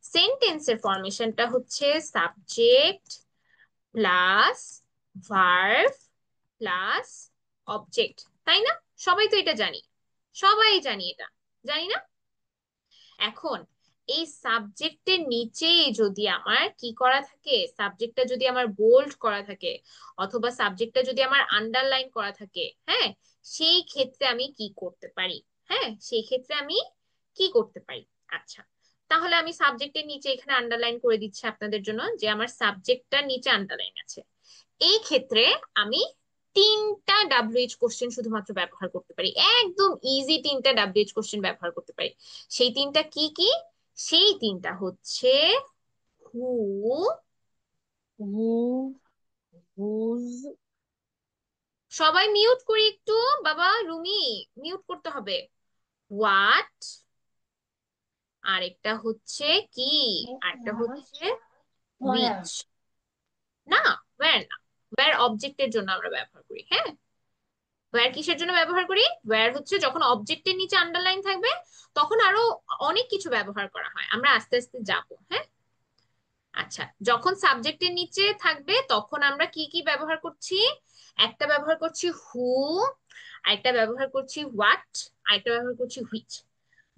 Speaker 1: সেন্টেন্সের ফরমেশনটা হচ্ছে subject plus verb plus object তাই না সবাই তো এটা জানি সবাই জানি এটা জানি না এখন এই সাবজেক্টের নিচেই যদি আমার কি করা থাকে, সাবজেক্টটা যদি আমার বোল্ড করা থাকে অথবা সাবজেক্টটা যদি আমার আন্ডারলাইন করা থাকে, হ্যাঁ, সেই ক্ষেত্রে আমি কি করতে পারি? হ্যাঁ, সেই ক্ষেত্রে আমি কি করতে পারি? আচ্ছা, তাহলে আমি সাবজেক্টের নিচে এখানে আন্ডারলাইন করে দিচ্ছি আপনাদের জন্য যে আমার সাবজেক্টটার নিচে আন্ডারলাইন আছে। এই ক্ষেত্রে আমি তিনটা ডাব্লিউএইচ কোশ্চেন শুধুমাত্র ব্যবহার করতে পারি, একদম ইজি তিনটা ডাব্লিউএইচ কোশ্চেন ব্যবহার করতে পারি। সেই তিনটা কি কি? সেই তিনটা হচ্ছে হু,
Speaker 4: হু, হুজ,
Speaker 1: সবাই মিউট করি একটু, বাবা রুমি মিউট করতে হবে, হোয়াট, আরেকটা হচ্ছে কি, আরেকটা হচ্ছে হুইচ। না, ওয়্যার না, ওয়্যার অবজেক্টের জন্য আমরা ব্যবহার করি। হ্যাঁ, ওয়্যার কিসের জন্য ব্যবহার করি? ওয়্যার হচ্ছে যখন অবজেক্টের নিচে আন্ডারলাইন থাকবে তখন আরো অনেক কিছু ব্যবহার করা হয়, আমরা আস্তে আস্তে যাবো। হ্যাঁ, আচ্ছা, যখন সাবজেক্টের নিচে থাকবে তখন আমরা কি কি ব্যবহার করছি? একটা ব্যবহার করছি হু, আরেকটা ব্যবহার করছি হোয়াট, আরেকটা ব্যবহার করছি হুইচ।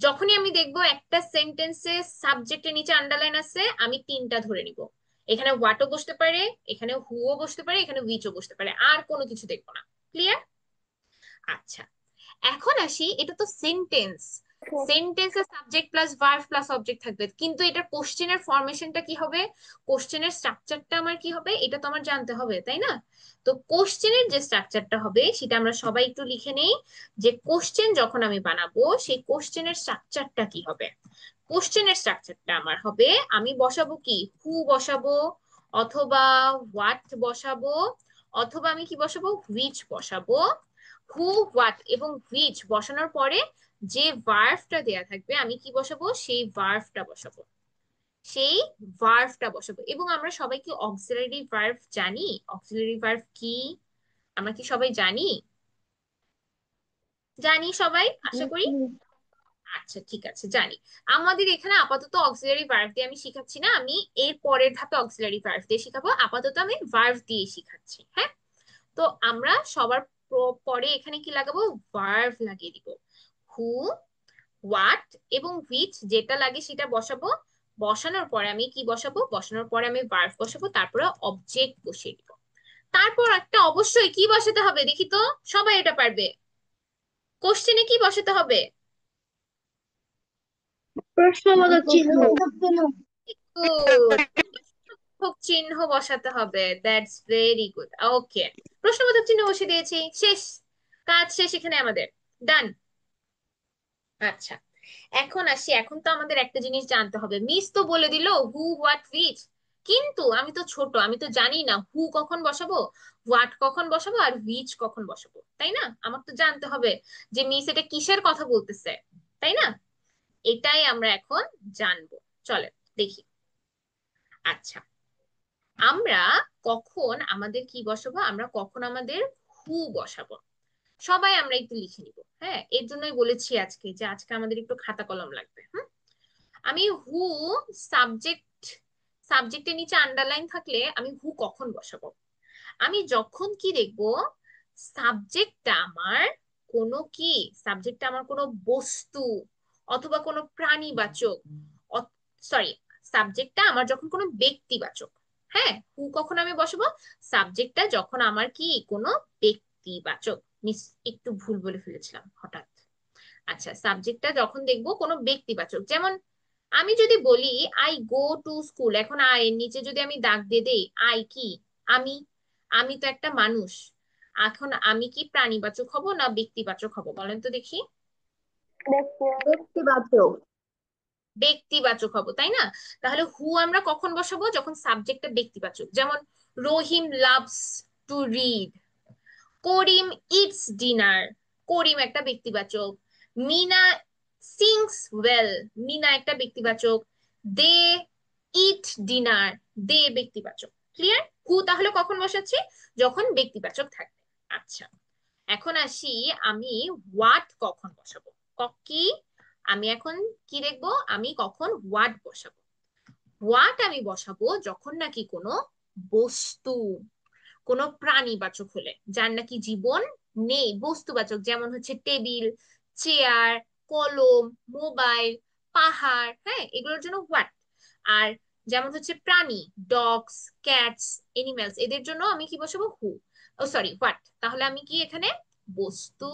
Speaker 1: যখনই আমি দেখবো একটা সেন্টেন্সে সাবজেক্টের নিচে আন্ডারলাইন আছে, আমি তিনটা ধরে নিব। এখানে হোয়াটও বসতে পারে, এখানে হুও বসতে পারে, এখানে হুইচও বসতে পারে, আর কোনো কিছু দেখবো না। ক্লিয়ার? আচ্ছা, এখন আসি, এটা তো সেন্টেন্স, সেন্টেন্সে subject plus verb plus object থাকবে, কিন্তু এটার কোশ্চেনের ফরমেশনটা কি হবে, কোশ্চেনের স্ট্রাকচারটা আমার কি হবে, এটা তো আমার জানতে হবে, তাই না? তো কোশ্চেনের যে স্ট্রাকচারটা হবে সেটা আমরা সবাই একটু লিখে নেই, যে কোশ্চেন যখন আমি বানাবো সেই কোশ্চেনের স্ট্রাকচারটা কি হবে। কোশ্চেনের স্ট্রাকচারটা আমার হবে, আমি বসাবো কি, হু বসাবো, অথবা হোয়াট বসাবো, অথবা আমি কি বসাবো, হুইচ বসাবো। হু, হোয়াট এবং হুইচ বসানোর পরে যে ভার্বটা দেয়া থাকবে আমি কি বসাবো, সেই ভার্বটা বসাবো, সেই ভার্বটা বসাবো। এবং আমরা সবাই কি অক্সিলারি ভার্ব জানি? অক্সিলারি ভার্ব কি আমরা কি সবাই জানি? জানি সবাই, আশা করি। আচ্ছা, ঠিক আছে, জানি। আমাদের এখানে আপাতত অক্সিলারি ভার্ব দিয়ে আমি শিখাচ্ছি না, আমি এর পরের ধাপে অক্সিলারি ভার্ব দিয়ে শিখাবো, আপাতত আমি ভার্ব দিয়ে শিখাচ্ছি। হ্যাঁ, তো আমরা সবার পরে এখানে কি লাগাবো, ভার্ব লাগিয়ে দিব। হু, হোয়াট এবং হুইচ যেটা লাগে সেটা বসাবো, বসানোর পরে আমি কি বসাবো, বসানোর পরে আমি ভার্ব বসাবো, তারপরে অবজেক্ট বসিয়ে দিব। তারপর একটা অবশ্যই কি বসাতে হবে দেখি তো, সবাই এটা পারবে, কোশ্চেনে কি বসাতে হবে?
Speaker 5: প্রশ্নবোধক চিহ্ন।
Speaker 1: গুড, চিহ্ন বসাতে হবে, দ্যাটস ভেরি গুড। ওকে, প্রশ্নবোধক চিহ্ন বসিয়ে দিয়েছি, শেষ, কাজ শেষ এখানে আমাদের, ডান। আচ্ছা, এখন আসি, এখন তো আমাদের একটা জিনিস জানতে হবে, মিস তো বলে দিল হু, হোয়াট, হুইচ, কিন্তু আমি তো ছোট, আমি তো জানি না হু কখন বসাবো, হোয়াট কখন বসাবো, আর হুইচ কখন বসাবো, তাই না? আমার তো জানতে হবে যে মিস এটা কিসের কথা বলতেছে, তাই না? এটাই আমরা এখন জানবো, চলে দেখি। আচ্ছা, আমরা কখন আমাদের কি বসাবো, আমরা কখন আমাদের হু বসাবো, সবাই আমরা একটু লিখে নিব। হ্যাঁ, এর জন্যই বলেছি আজকে যে আজকে আমাদের একটু খাতা কলম লাগবে। হুম, আমি হু, সাবজেক্ট, সাবজেক্টের নিচে আন্ডারলাইন থাকলে আমি হু কখন বসাবো, আমি যখন কি দেখবো সাবজেক্টটা আমার কোনো কি, সাবজেক্টটা আমার কোনো বস্তু অথবা কোনো প্রাণীবাচক, সরি, সাবজেক্টটা আমার যখন কোনো ব্যক্তিবাচক। হ্যাঁ, হু কখন আমি বসাবো, সাবজেক্টটা যখন আমার কি কোনো ব্যক্তিবাচক, মিস একটু ভুল বলে ফেলেছিলাম হঠাৎ। আচ্ছা, সাবজেক্টটা যখন দেখবো কোনো ব্যক্তিবাচক, যেমন আমি যদি বলি আই গো টু স্কুল, এখন আই এর নিচে যদি আমি দাগ দিয়ে দেই, আই কি, আমি, আমি তো একটা মানুষ, এখন আমি কি প্রাণীবাচক হব না ব্যক্তিবাচক হব বলেন তো দেখি?
Speaker 5: ব্যক্তিবাচক।
Speaker 1: ব্যক্তিবাচক হব, তাই না? তাহলে হু আমরা কখন বসাবো, যখন সাবজেক্টটা ব্যক্তিবাচক, যেমন Rahim loves to read, Karim eats dinner, Karim একটা ব্যক্তিবাচক, মিনা সিংস ওয়েল, মিনা একটা ব্যক্তিবাচক, দে ইট ডিনার, দে ব্যক্তিবাচক। ক্লিয়ার? হু তাহলে কখন বসাচ্ছি, যখন ব্যক্তিবাচক থাকবে। আচ্ছা, এখন আসি, আমি হোয়াট কখন বসাবো, কি, আমি এখন কি দেখবো, আমি কখন হোয়াট বসাবো, হোয়াট আমি বসাবো যখন নাকি কোনো বস্তু, কোনো প্রাণীবাচক হলে, যার নাকি জীবন নেই, বস্তুবাচক, যেমন হচ্ছে টেবিল, চেয়ার, কলম, মোবাইল, পাহাড়, হ্যাঁ, এগুলোর জন্য হোয়াট। আর যেমন হচ্ছে প্রাণী, ডগস, ক্যাটস, এনিম্যালস, এদের জন্য আমি কি বসাবো? হু। ও সরি, হোয়াট। তাহলে আমি কি এখানে বস্তু,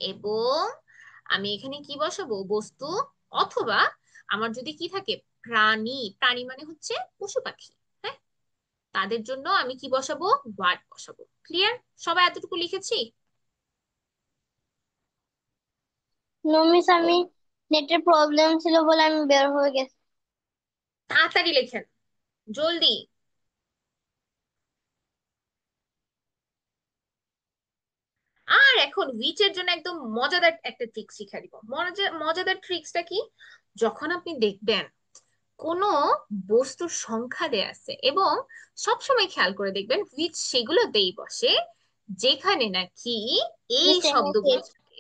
Speaker 1: এবং আমি এখানে কি বসাবো? বস্তু, অথবা আমার যদি কি থাকে, প্রাণী, প্রাণী মানে হচ্ছে পশু পাখি, হ্যাঁ, তাদের জন্য আমি কি বসাবো? হোয়াট বসাবো। ক্লিয়ার? সবাই এতটুকু লিখেছি?
Speaker 5: নো মিস, আমি নেটের প্রবলেম ছিল বলে আমি বের হয়ে গেছি।
Speaker 1: তাড়াতাড়ি লেখেন, জলদি। আর এখন উইচের জন্য একদম মজাদার একটা ট্রিক শিখা দিব। মজাদার ট্রিক্সটা কি? যখন আপনি দেখবেন কোনো বস্তুর সংখ্যা দেয়া আছে, এবং সবসময় খেয়াল করে দেখবেন উইচ সেগুলোতেই বসে যেখানে নাকি এই
Speaker 5: মিস
Speaker 1: শব্দগুলো থাকে।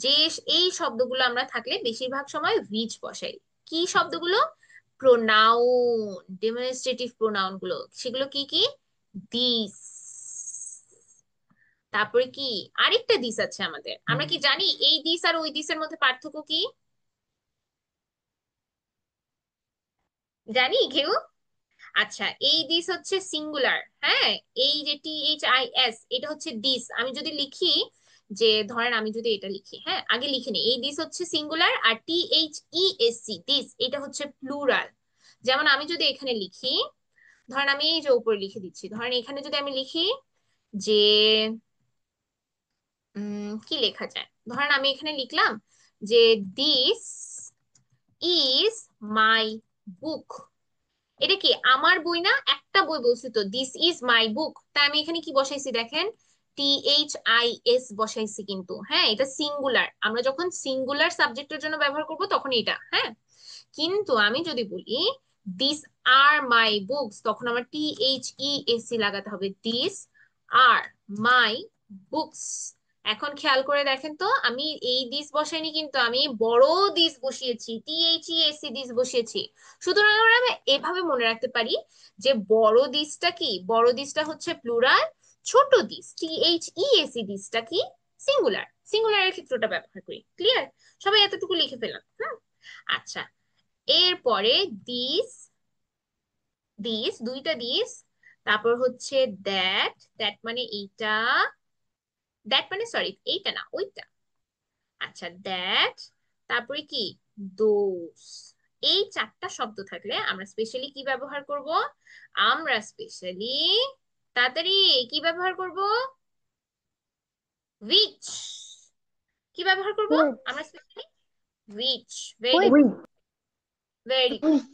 Speaker 1: যে এই শব্দগুলো আমরা থাকলে বেশিরভাগ সময় উইচ বসাই। কি শব্দগুলো? প্রোনাউন, ডেমনস্ট্রেটিভ প্রোনাউন গুলো। সেগুলো কি কি? দিস, তারপরে কি আরেকটা দিস আছে আমাদের। আমরা কি জানি এই দিস আর ওই দিসের মধ্যে পার্থক্য কি? জানি কেউ? আচ্ছা, এই দিস হচ্ছে সিঙ্গুলার, হ্যাঁ, এই যে THIS, এটা হচ্ছে দিস। আমি যদি লিখি, যে ধরেন আমি যদি এটা লিখি, হ্যাঁ, আগে লিখে নিই, এই দিস হচ্ছে সিঙ্গুলার, আর THESC দিস এটা হচ্ছে প্লুরাল। যেমন আমি যদি এখানে লিখি, ধরেন আমি এই যে উপরে লিখে দিচ্ছি, ধরেন এখানে যদি আমি লিখি যে কি লেখা যায়, ধরেন আমি এখানে লিখলাম যে দিস ইজ মাই বুক। এটা কি আমার বই না? একটা বই বলছি তো, দিস ইজ মাই বুক, তাই আমি এখানে কি বসাইছি দেখেন, THIS বসাইছি। কিন্তু হ্যাঁ, এটা সিঙ্গুলার, আমরা যখন সিঙ্গুলার সাবজেক্টের জন্য ব্যবহার করব তখন এটা, হ্যাঁ। কিন্তু আমি যদি বলি দিস আর মাই বুকস, তখন আমার THESC লাগাতে হবে, দিস আর মাই বুকস। এখন খেয়াল করে দেখেন তো, আমি এই দিস বসাইনি, কিন্তু আমি বড় দিস বসিয়েছি, THESC দিস বসিয়েছি। সুতরাং আমরা এভাবে মনে রাখতে পারি যে বড় দিসটা কি, বড় দিসটা হচ্ছে প্লুরাল, ছোট দিস THESC দিসটা কি, সিঙ্গুলার। সিঙ্গুলারের ক্ষেত্রটা ব্যবহার করি। ক্লিয়ার? সবাই এতটুকু লিখে ফেলাম, হুম। আচ্ছা, এরপরে দিস, দিস দুইটা দিস, তারপর হচ্ছে দ্যাট, দ্যাট মানে এইটা, দ্যাট মানে সরি এইটা না ওইটা। আচ্ছা, দ্যাট, তারপরে কি, দোস। এই চারটা শব্দ থাকলে আমরা স্পেশালি কি ব্যবহার করব? আমরা স্পেশালি, তাড়াতাড়ি, কি ব্যবহার করব? উইচ। কি ব্যবহার করব আমরা specially? Which. Very
Speaker 2: which.
Speaker 1: Good, very good.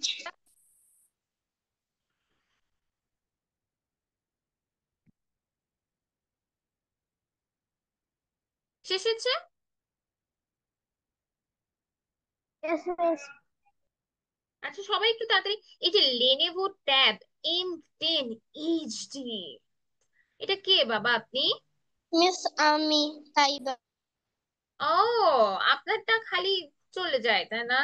Speaker 1: শেষ হচ্ছে?
Speaker 5: Yes miss.
Speaker 1: আচ্ছা, সবাই একটু তাড়াতাড়ি। এই যে লেনেভো ট্যাব M10 HD, এটা কে বাবা আপনি?
Speaker 5: মিস আমি তাইবা।
Speaker 1: ও, আপনারটা খালি চলে যায় তাই না?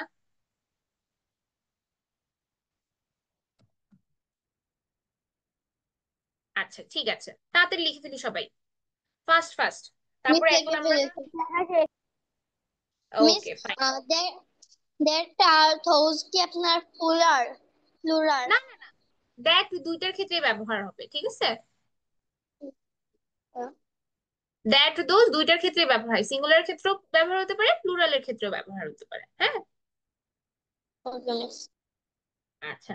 Speaker 1: আচ্ছা ঠিক আছে, তাড়াতাড়ি লিখে ফেলি সবাই, ফাস্ট ফাস্ট।
Speaker 5: মিস
Speaker 1: তারপরে এখন
Speaker 5: লিখে
Speaker 1: আমরা,
Speaker 5: ফেলেছি। Miss
Speaker 1: okay fine.
Speaker 5: That are those কি আপনার প্লুরাল? প্লুরাল।
Speaker 1: না না না, দ্যাট দুইটার ক্ষেত্রে ব্যবহার হবে, ঠিক আছে। দ্যাট দোজ দুইটার ক্ষেত্রে ব্যবহার হয়, সিঙ্গুলার ক্ষেত্রেও ব্যবহার হতে পারে, প্লুরালের ক্ষেত্রেও ব্যবহার হতে পারে, হ্যাঁ।
Speaker 5: ওকে মিস।
Speaker 1: আচ্ছা,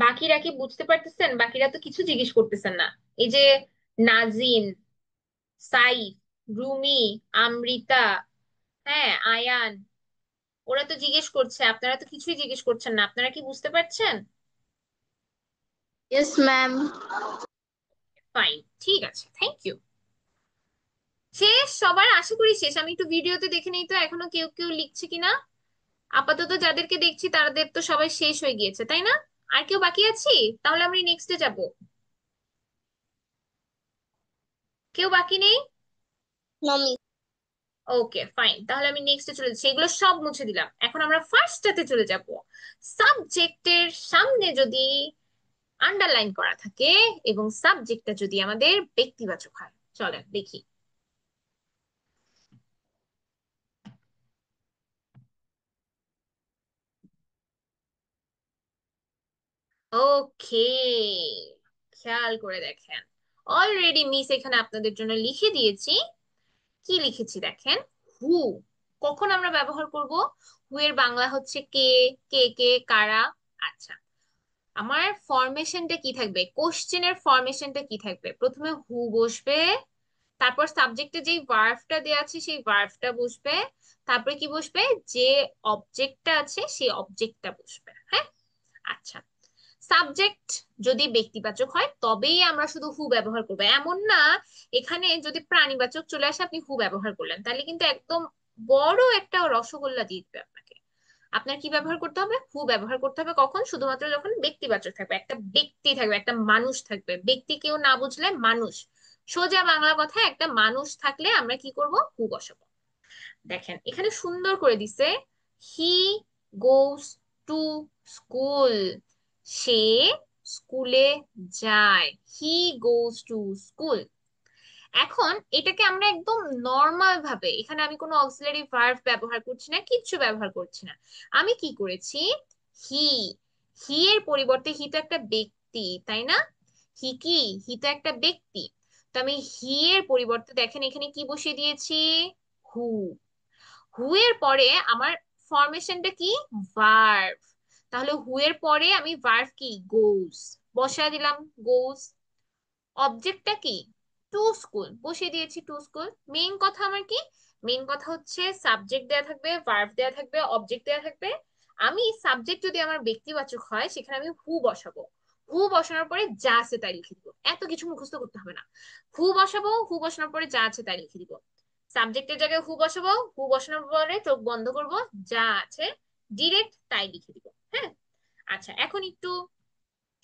Speaker 1: বাকিরা কি বুঝতে পারতেছেন? বাকিরা তো কিছু জিজ্ঞেস করতেছেন না। এই যে নাজিন, সাইফ, রুমি, আমৃতা, হ্যাঁ, আয়ান, ওরা তো জিজ্ঞেস করছে, আপনারা তো কিছুই জিজ্ঞেস করছেন না। আপনারা কি বুঝতে পারছেন?
Speaker 5: Yes ma'am.
Speaker 1: ফাইন, ঠিক আছে, থ্যাংক ইউ। শেষ সবার, আশা করি শেষ। আমি একটু ভিডিওতে দেখে নেই তো এখনো কেউ কেউ লিখছে কিনা। আপাতত যাদেরকে দেখছি তাদের তো সবাই শেষ হয়ে গিয়েছে, তাই না? আর কেউ বাকি আছি? তাহলে আমরা নেক্সটে যাব। কেউ বাকি নেই?
Speaker 5: No miss.
Speaker 1: ওকে ফাইন, তাহলে আমি নেক্সটে চলে যাচ্ছি। এগুলো সব মুছে দিলাম, এখন আমরা ফার্স্টটাতে চলে যাব। সাবজেক্টের সামনে যদি আন্ডারলাইন করা থাকে এবং সাবজেক্টটা যদি আমাদের ব্যক্তিবাচক হয়, চলেন দেখি। ওকে, খেয়াল করে দেখেন, অলরেডি মিস এখানে আপনাদের জন্য লিখে দিয়েছি। কি লিখেছি দেখেন, হু। কখন আমরা ব্যবহার করব? হু এর বাংলা হচ্ছে কে, কে কে, কারা। আচ্ছা, আমার ফরমেশনটা কি থাকবে, কোশ্চেনের ফরমেশনটা কি থাকবে? প্রথমে হু বসবে, তারপর সাবজেক্টে যেই ভার্বটা দেওয়া আছে সেই ভার্বটা বসবে, তারপরে কি বসবে, যে অবজেক্টটা আছে সেই অবজেক্টটা বসবে। হ্যাঁ, আচ্ছা। সাবজেক্ট যদি ব্যক্তিবাচক হয় তবেই আমরা শুধু হু ব্যবহার করবো, এমন না এখানে যদি প্রাণীবাচক চলে আসে আপনি হু ব্যবহার করলেন, তাহলে কিন্তু একদম বড় একটা রসগোল্লা দিয়ে দিবে আপনাকে। আপনার কি ব্যবহার করতে হবে, হু ব্যবহার করতে হবে কখন, শুধুমাত্র যখন ব্যক্তিবাচক থাকবে, একটা ব্যক্তি থাকবে, একটা মানুষ থাকবে। ব্যক্তি কেউ না বুঝলে মানুষ, সোজা বাংলা কথা, একটা মানুষ থাকলে আমরা কি করব, হু বসাবো। দেখেন এখানে সুন্দর করে দিছে, হি গোস টু স্কুল, সে স্কুলে যায়, হি গোস টু স্কুল। এখন এটাকে আমরা একদম নর্মাল ভাবে, এখানে আমি কোনো অক্সিলারি ভার্ব ব্যবহার করছি না, কিচ্ছু ব্যবহার করছি না। আমি কি করেছি, হি, হি এর পরিবর্তে, হি তো একটা ব্যক্তি তাই না, হি কি, হি তো একটা ব্যক্তি, তো আমি হি এর পরিবর্তে দেখেন এখানে কি বসিয়ে দিয়েছি, হু। হু এর পরে আমার ফরমেশনটা কি, ভার্ব। তাহলে হু এর পরে আমি ভার্ব কি, গোস, বসায় দিলাম, গোস। অবজেক্টটা কি, টু স্কুল, বসিয়ে দিয়েছি টু স্কুল। মেইন কথা আমার কি, মেইন কথা হচ্ছে সাবজেক্ট দেয়া থাকবে, ভার্ব দেয়া থাকবে, অবজেক্ট দেয়া থাকবে। আমি সাবজেক্ট যদি আমার ব্যক্তিবাচক হয় সেখানে আমি হু বসাবো। হু বসানোর পরে যা আছে তাই লিখে দিব, এত কিছু মুখস্থ করতে হবে না। হু বসাবো, হু বসানোর পরে যা আছে তাই লিখে দিব। সাবজেক্টের জায়গায় হু বসাবো, হু বসানোর পরে চোখ বন্ধ করব, যা আছে ডিরেক্ট তাই লিখে দিব। হ্যাঁ, আচ্ছা এখন একটু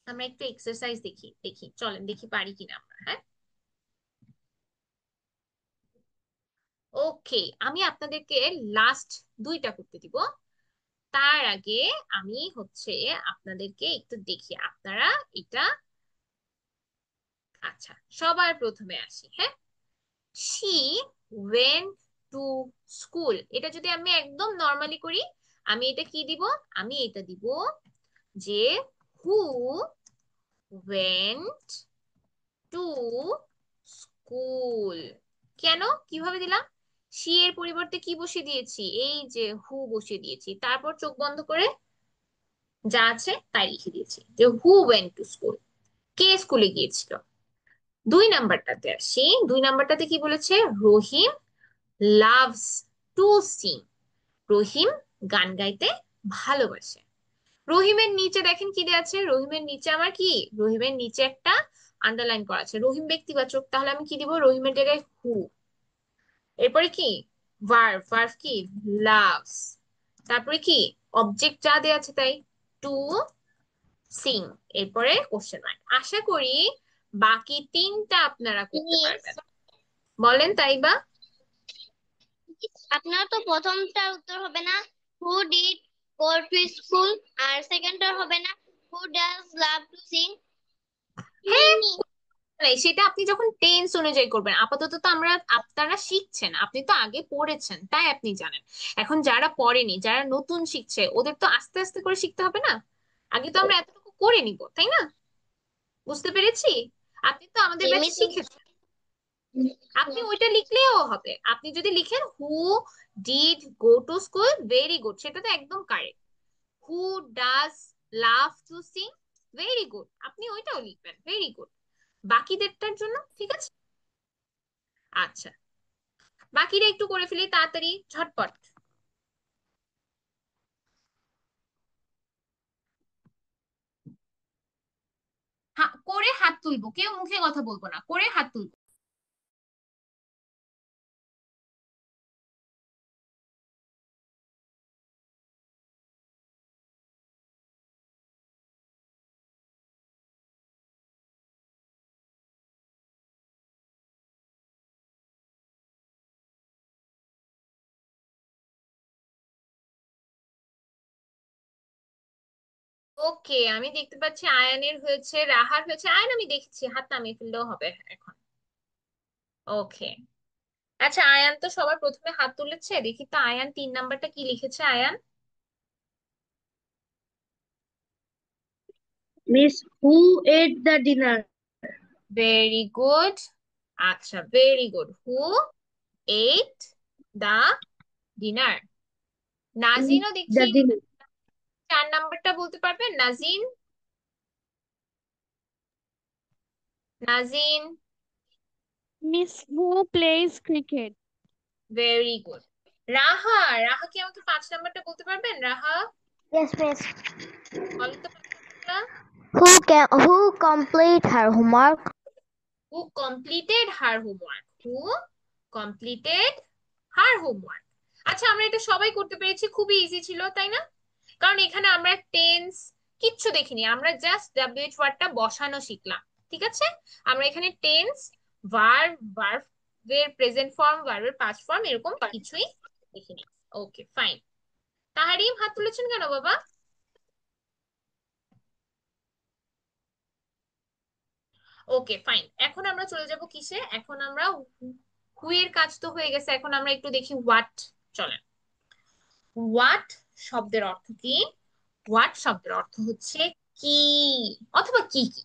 Speaker 1: আমরা একটু এক্সারসাইজ দেখি, দেখি চলেন দেখি পারি কিনা আমরা। হ্যাঁ, ওকে, আমি আপনাদেরকে লাস্ট দুইটা করতে দিব। তার আগে আমি হচ্ছে আপনাদেরকে একটু দেখি আপনারা এটা। আচ্ছা, সবার প্রথমে আসি। হ্যাঁ, শি ওয়েন্ট টু স্কুল, এটা যদি আমি একদম নর্মালি করি, আমি এটা কি দিব, আমি এটা দিব যে হু ওয়েন্ট টু স্কুল। কেন, কিভাবে দিলাম, সি এর পরিবর্তে কি বসিয়ে দিয়েছি, এই যে হু বসিয়ে দিয়েছি, তারপর চোখ বন্ধ করে যা আছে তাই লিখে দিয়েছি যে হু ওয়েন্ট টু স্কুল, কে স্কুলে গিয়েছিল। দুই নাম্বারটাতে আসি, দুই নাম্বারটাতে কি বলেছে, রহিম লাভস টু সিং, রহিম গান গাইতে ভালোবাসে। রহিমের নিচে দেখেন কি দেয়া আছে, রহিমের নিচে আমার কি, রহিমের নিচে একটা আন্ডারলাইন করা আছে, রহিম ব্যক্তিবাচক, তাহলে আমি কি দিব, রহিমের জায়গায় হু। এরপরে কি, ভার্ব, ভার্ব কি, লাভস। তারপরে কি, অবজেক্ট যা দেয়া আছে তাই, টু সিং। এরপরে কোশ্চেন মার্ক। আশা করি বাকি তিনটা আপনারা করতে
Speaker 5: মিস,
Speaker 1: পারবেন, বলেন তাই বা।
Speaker 5: আপনার তো প্রথমটার উত্তর হবে না, who did go to school, আর সেকেন্ডটার হবে না, who does love to sing.
Speaker 1: হ্যাঁ, নাই, সেটা আপনি যখন টেন্স অনুযায়ী করবেন, আপাতত তো আমরা, আপনারা শিখছেন, আপনি তো আগে পড়েছেন তাই আপনি জানেন। এখন যারা পড়েনি, যারা নতুন শিখছে, ওদের তো আস্তে আস্তে করে শিখতে হবে না, আগে তো আমরা এতটুকু করে নিব তাই না, বুঝতে পেরেছি। আপনি তো আমাদের ব্যাচে
Speaker 5: মিস,
Speaker 1: শিখেছেন, আপনি ওইটা লিখলেও হবে। আপনি যদি লিখেন হু did go to school, very good, সেটা তো একদম correct. Who does love to Singh, very good, আপনি ওইটাও লিখবেন, ভেরি গুড। বাকিদেরটার জন্য ঠিক আছে। আচ্ছা, বাকিটা একটু করে ফেলি তাড়াতাড়ি, ঝটপট। করে হাত তুলবো, কেউ মুখে কথা বলবো না, করে হাত তুলবো। ওকে, আমি দেখতে পাচ্ছি আয়ানের হয়েছে, রাহার হয়েছে, আয়ান আমি দেখছি, হাত নামিয়ে ফেললেও হবে এখন। ওকে, আচ্ছা আয়ান তো সবার প্রথমে হাত তুলেছে, দেখি তো আয়ান তিন নাম্বারটা কি লিখেছে Ayan.
Speaker 2: Miss who ate the dinner?
Speaker 1: Very good. আচ্ছা, very good. Who ate the dinner? নাজিনও
Speaker 2: দ্য
Speaker 1: দেখি,
Speaker 2: ডিনার।
Speaker 1: 4 নাম্বারটা বলতে পারবেন? Nazin, Nazin.
Speaker 4: Miss who plays cricket?
Speaker 1: Very good. Raha, Raha কি আমাকে 5 নাম্বারটা বলতে পারবেন? রাহা,
Speaker 5: Yes, miss.
Speaker 1: বলেন তো 5 নাম্বারটা।
Speaker 5: Who complete her homework?
Speaker 1: Who completed her homework? Who completed her homework? আচ্ছা, আমরা এটা সবাই করতে পেরেছি, খুবই ইজি ছিল তাই না? কারণ এখানে আমরা টেন্স কিচ্ছু দেখিনি, আমরা জাস্ট ডাব্লিউএইচ ওয়ার্ডটা বসানো শিখলাম। ঠিক আছে, আমরা এখানে টেন্স, ভার্ব, ভার্বের প্রেজেন্ট ফর্ম, ভার্বের পাস্ট ফর্ম এরকম কিছুই দেখিনি। Okay fine. তাহারিম, হাত তুলেছেন কেন বাবা? Okay fine. এখন আমরা চলে যাব কিসে? এখন আমরা হু এর কাজ তো হয়ে গেছে, এখন আমরা একটু দেখি হোয়াট। চলেন। হোয়াট শব্দের অর্থ কি? হোয়াট শব্দের অর্থ হচ্ছে কি অথবা কি কি,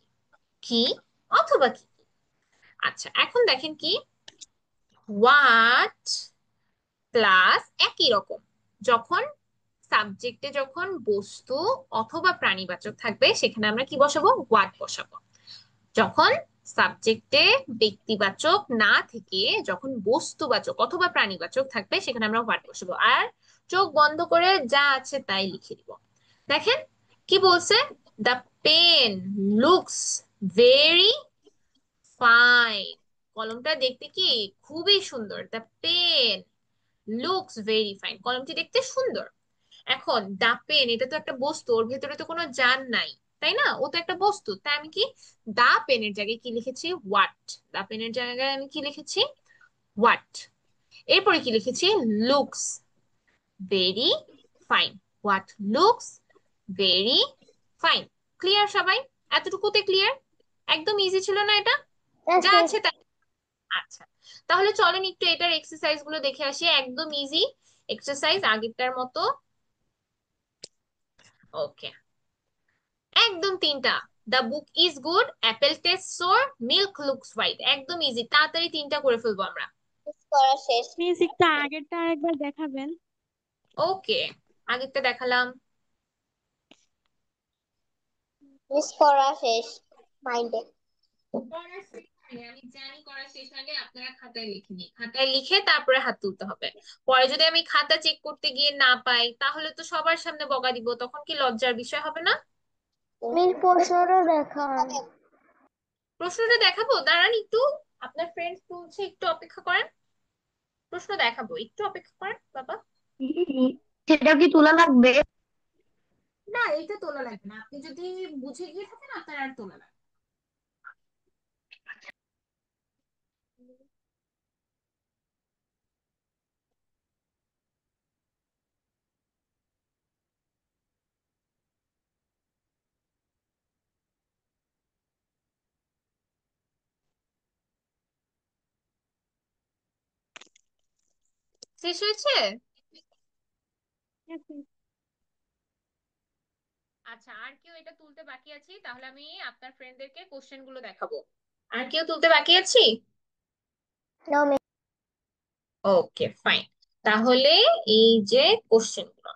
Speaker 1: কি অথবা কি কি। আচ্ছা, এখন দেখেন কি, হোয়াট প্লাস একই রকম, যখন সাবজেক্টে যখন বস্তু অথবা প্রাণীবাচক থাকবে সেখানে আমরা কি বসাবো? হোয়াট বসাবো। যখন সাবজেক্টে ব্যক্তিবাচক না থেকে যখন বস্তুবাচক অথবা প্রাণীবাচক থাকবে সেখানে আমরা হোয়াট বসাবো। আর চোখ বন্ধ করে যা আছে তাই লিখে দিব। দেখেন কি বলছে, the pen looks very fine. কলমটা দেখতে কি খুবই সুন্দর। The pen looks very fine, কলমটি দেখতে সুন্দর। এখন দা পেন, এটা তো একটা বস্তু, ওর ভেতরে তো কোনো যান নাই, তাই না? ও তো একটা বস্তু, তাই আমি কি দা পেনের জায়গায় কি লিখেছি? হোয়াট। দা পেনের জায়গায় আমি কি লিখেছি? হোয়াট। এরপরে কি লিখেছি? Looks very fine. What looks very fine. Clear সবাই? এতটুকুতে ক্লিয়ার? একদম ইজি ছিল না এটা?
Speaker 5: Yes,
Speaker 1: যা
Speaker 5: miss.
Speaker 1: আছে তাই। আচ্ছা, তাহলে চলেন একটু এটার এক্সারসাইজ গুলো দেখে আসি। একদম ইজি এক্সারসাইজ, আগেরটার মতো। ওকে, একদম 3টা। The book is good, apple taste sour, milk looks white. একদম ইজি, তাড়াতাড়ি 3টা করে ফেলবো আমরা।
Speaker 5: Miss করা শেষ।
Speaker 4: মিস একটু আগেরটা একবার দেখাবেন?
Speaker 1: ওকে, আগেরটা দেখালাম।
Speaker 5: মিস করা শেষ। মাইন্ডে।
Speaker 1: করা শেষ হয়নি, আমি জানি করা শেষ হয়নি, আপনারা খাতায় লিখে নিন। খাতায় লিখে তারপরে হাত তুলতে হবে। পরে যদি আমি খাতা চেক করতে গিয়ে না পাই তাহলে তো সবার সামনে বকা দিব, তখন কি লজ্জার বিষয় হবে না?
Speaker 5: মিস প্রশ্নটা দেখান।
Speaker 1: প্রশ্নটা দেখাবো, দাঁড়ান একটু। আপনার ফ্রেন্ড তুলছে, একটু অপেক্ষা করেন। প্রশ্ন দেখাবো, একটু অপেক্ষা করেন বাবা।
Speaker 2: সেটা কি তোলা লাগবে?
Speaker 1: না, এটা তোলা লাগবে না, আপনি যদি বুঝে গিয়ে থাকেন আপনার আর তোলা লাগবে না। শেষ হয়েছে?
Speaker 4: Yes, miss.
Speaker 1: আচ্ছা, আর কেউ এটা তুলতে বাকি আছি? তাহলে আমি আপনার ফ্রেন্ডদেরকে কোশ্চেন গুলো দেখাবো। আর কেউ তুলতে বাকি আছি?
Speaker 5: No miss.
Speaker 1: Okay fine. তাহলে এই যে কোশ্চেন গুলো,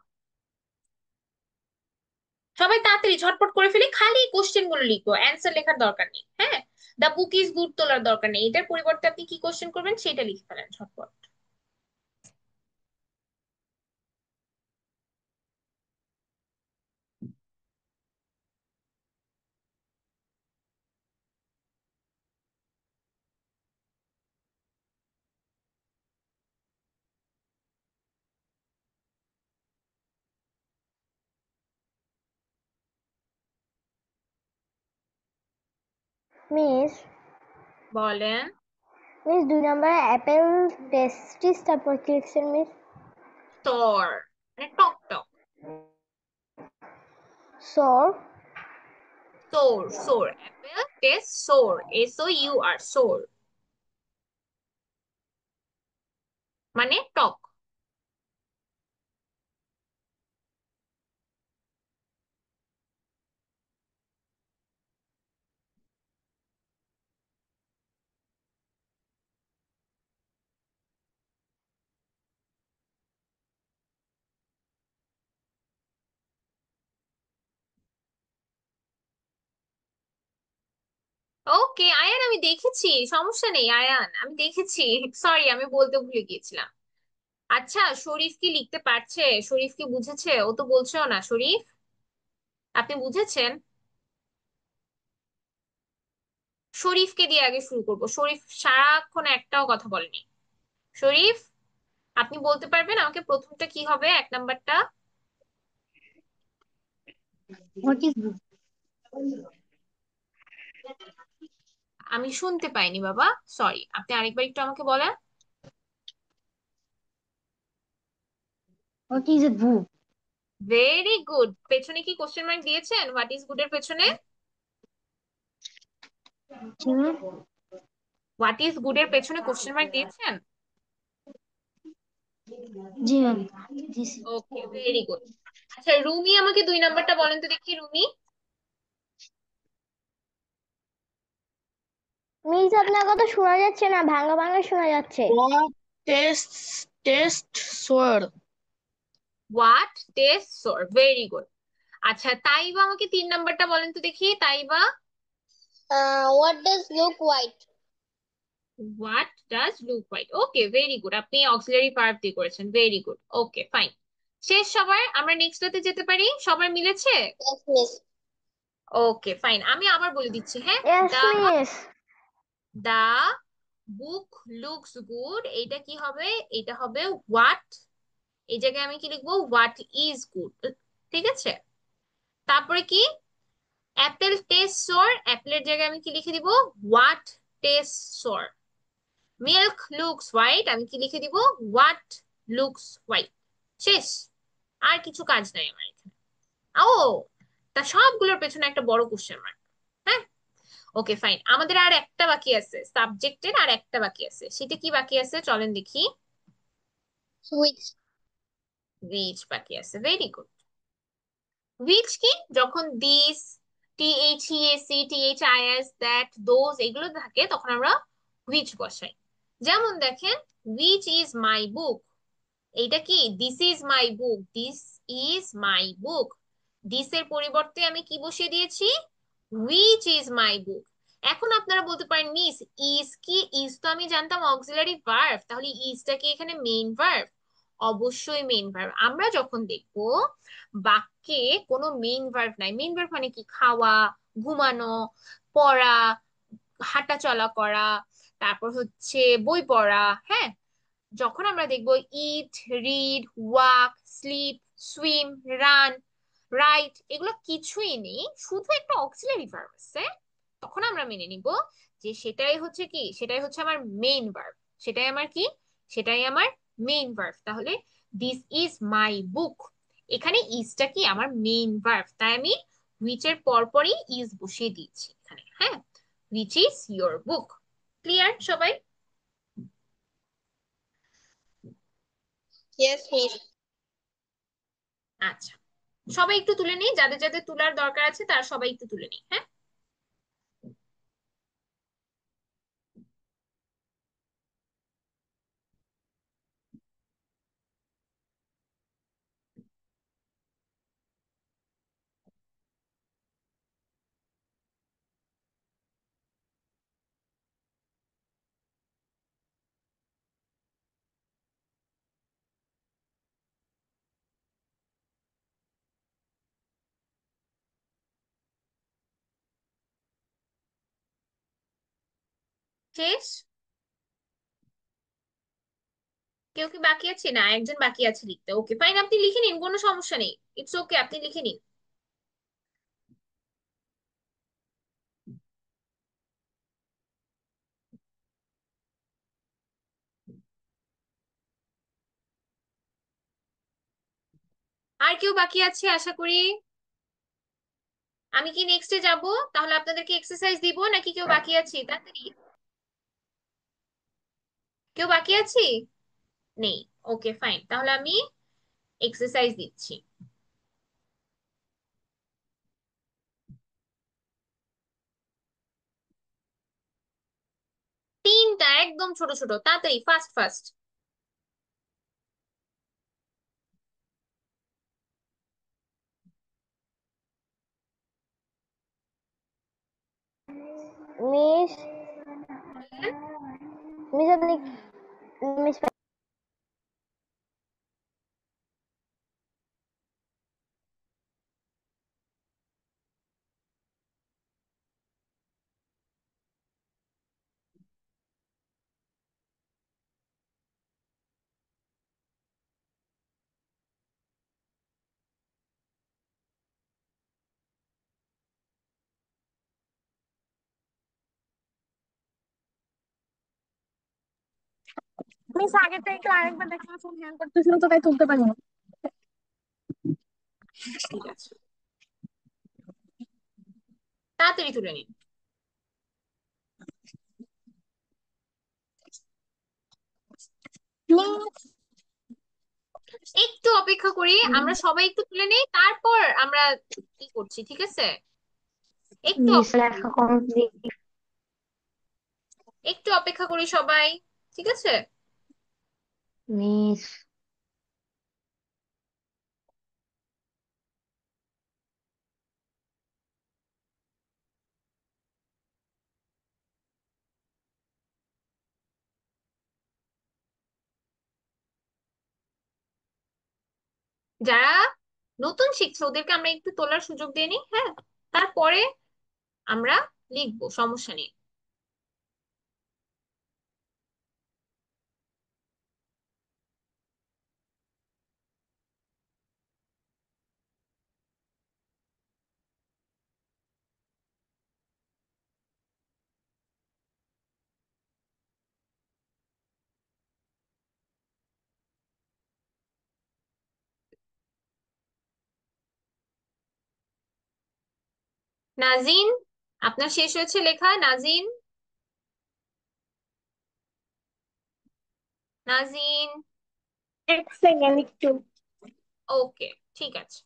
Speaker 1: সবাই তাড়াতাড়ি ঝটপট করে ফেলি, খালি কোশ্চেন গুলো লিখবো, অ্যান্সার লেখার দরকার নেই। হ্যাঁ, দা বুক ইজ গুড তোলার দরকার নেই, এটার পরিবর্তে আপনি কি কোশ্চেন করবেন সেটা লিখে ফেলেন ঝটপট।
Speaker 5: মিস,
Speaker 1: বলেন।
Speaker 5: মিস 2 নম্বরে অ্যাপেল টেস্টিস তারপর কি লিখছেন মিস?
Speaker 1: তর, মানে টক টক।
Speaker 5: সোর।
Speaker 1: সোর, সোর, অ্যাপেল টেস্ট সোর, SOUR, সোর মানে টক। ওকে আয়ান, আমি দেখেছি, সমস্যা নেই আয়ান, আমি দেখেছি। সরি, আমি বলতে ভুলে গিয়েছিলাম। আচ্ছা, শরীফ কি লিখতে পারছে? শরীফ কি বুঝেছে? ও তো বলছেও না। শরীফ, আপনি বুঝেছেন? শরীফকে দিয়ে আগে শুরু করব। শরীফ সারাক্ষণ একটাও কথা বলেনি। শরীফ, আপনি বলতে পারবেন আমাকে প্রথমটা কি হবে, 1 নাম্বারটা?
Speaker 2: হোয়াট ইজ বুক?
Speaker 1: আমি শুনতে পাইনি বাবা, সরি, আপনি আরেকবার একটু আমাকে বলেন।
Speaker 2: What is a book?
Speaker 1: Very good. পেছনে কি কোশ্চেন মার্ক দিয়েছেন হোয়াট ইজ গুড এর পেছনে? হোয়াট ইজ গুড এর পেছনে কোশ্চেন মার্ক দিয়েছেন?
Speaker 2: জি ম্যাম, জি
Speaker 1: ওকে, ভেরি গুড। আচ্ছা রুমি, আমাকে 2 নাম্বারটা বলেন তো দেখি, রুমি।
Speaker 5: মিস আপনার কথা শোনা যাচ্ছে না, ভাঙা ভাঙা শোনা যাচ্ছে।
Speaker 4: What test sword?
Speaker 1: What taste sour, very good. আচ্ছা তাইবা, আমাকে 3 নাম্বারটা বলেন তো দেখি, Taiba.
Speaker 5: What does look white?
Speaker 1: What does look white, okay very good, আপনি অক্সিলারি ভার্ব দিয়ে করেছেন, ভেরি গুড। ওকে ফাইন, শেষ সবার, আমরা নেক্সটটাতে যেতে পারি। সবার মিলেছে?
Speaker 5: Yes miss.
Speaker 1: ওকে ফাইন, আমি আবার বলে দিচ্ছি, হ্যাঁ।
Speaker 5: ইয়েস
Speaker 1: দা
Speaker 5: মিস।
Speaker 1: দা বুক লুকস গুড, এইটা কি হবে? এটা হবে হোয়াট। এই জায়গায় আমি কি লিখবো? What is good. ঠিক আছে, তারপরে কি? অ্যাপেল টেস্ট সোর, অ্যাপেলের জায়গায় আমি কি লিখে দিব? What taste sour. Milk looks white, আমি কি লিখে দিব? What looks white. শেষ, আর কিছু কাজ নাই আমার এখানে। ও, তা সবগুলোর পেছনে একটা বড় কোশ্চেন মার্ক। হ্যাঁ, ওকে ফাইন, আমাদের আর একটা বাকি আছে, সাবজেক্টের আর একটা বাকি আছে। সেটা কি বাকি আছে চলেন দেখি।
Speaker 5: হুইচ।
Speaker 1: হুইচ বাকি আছে, ভেরি গুড। হুইচ কি? যখন this, THEAC, THIS, that, those এগুলো থাকে তখন আমরা হুইচ বসাই। যেমন দেখেন, হুইচ ইজ মাই বুক, এইটা কি? This is my book, this is my book. This এর পরিবর্তে আমি কি বসিয়ে দিয়েছি? হুইচ ইজ মাই বুক। এখন আপনারা বলতে পারেন মিস, ইজ কি? ইজ তো আমি জানতাম অক্সিলারি ভার্ব, তাহলে ইজটা কি এখানে মেইন ভার্ব? অবশ্যই মেইন ভার্ব। আমরা যখন দেখবো বাক্যে কোনো মেইন ভার্ব নাই, মেইন ভার্ব মানে কি? খাওয়া, ঘুমানো, পড়া, হাঁটা চলা করা, তারপর হচ্ছে বই পড়া, হ্যাঁ। যখন আমরা দেখবো eat, read, walk, sleep, swim, run, write, এগুলো কিছুই নেই, শুধু একটা অক্সিলারি ভার্ব আছে, তখন আমরা মেনে নিব যে সেটাই হচ্ছে কি? সেটাই হচ্ছে আমার মেইন ভার্ব। সেটাই আমার কি? সেটাই আমার মেইন ভার্ব। তাহলে দিস ইজ মাই বুক, এখানে ইজটা কি? আমার মেইন ভার্ব, তাই আমি হুইচ এর পরপরই ইজ বসিয়ে দিয়েছি এখানে, হ্যাঁ। Which is your book. Clear সবাই?
Speaker 5: Yes miss.
Speaker 1: আচ্ছা, সবাই একটু তুলে নিই, যাদের যাদের তোলার দরকার আছে তারা সবাই একটু তুলে নিই, হ্যাঁ। শেষ? কেউ কি বাকি আছে? না, একজন বাকি আছে লিখতে। ওকে ফাইন, আপনি লিখে নিন, কোনো সমস্যা নেই, ইটস ওকে, আপনি লিখে নিন। আর কেউ বাকি আছে আশা করি। আমি কি নেক্সটে যাব? তাহলে আপনাদেরকে এক্সারসাইজ দিব নাকি কেউ বাকি আছি তাড়াতাড়ি? কেউ বাকি আছি? নেই। ওকে ফাইন, তাহলে আমি এক্সারসাইজ দিচ্ছি। 3টা একদম ছোট ছোট, তাড়াতাড়ি, ফাস্ট ফাস্ট।
Speaker 5: মিস মিস আপনি মিস
Speaker 4: মিস আগেরটা একটু আরেকবার দেখলাম, ফোন হ্যাং করতেছিল তো তাই তুলতে পারিনি।
Speaker 1: ঠিক আছে, তাড়াতাড়ি তুলে নিন।
Speaker 4: মিস
Speaker 1: একটু অপেক্ষা করি, আমরা সবাই একটু তুলে নেই, তারপর আমরা কি করছি, ঠিক আছে? একটু
Speaker 2: মিস
Speaker 1: অপেক্ষা করি,
Speaker 2: লেখা কমপ্লিট।
Speaker 1: একটু অপেক্ষা করি সবাই, ঠিক আছে?
Speaker 2: মিস
Speaker 1: যারা নতুন শিখছে ওদেরকে আমরা একটু তোলার সুযোগ দিয়ে নিই, হ্যাঁ? তারপরে আমরা লিখবো, সমস্যা নেই। নাজিন, আপনার শেষ হয়েছে লেখা? নাজিন, নাজিন।
Speaker 4: এক সেকেন্ড একটু।
Speaker 1: ওকে, ঠিক আছে।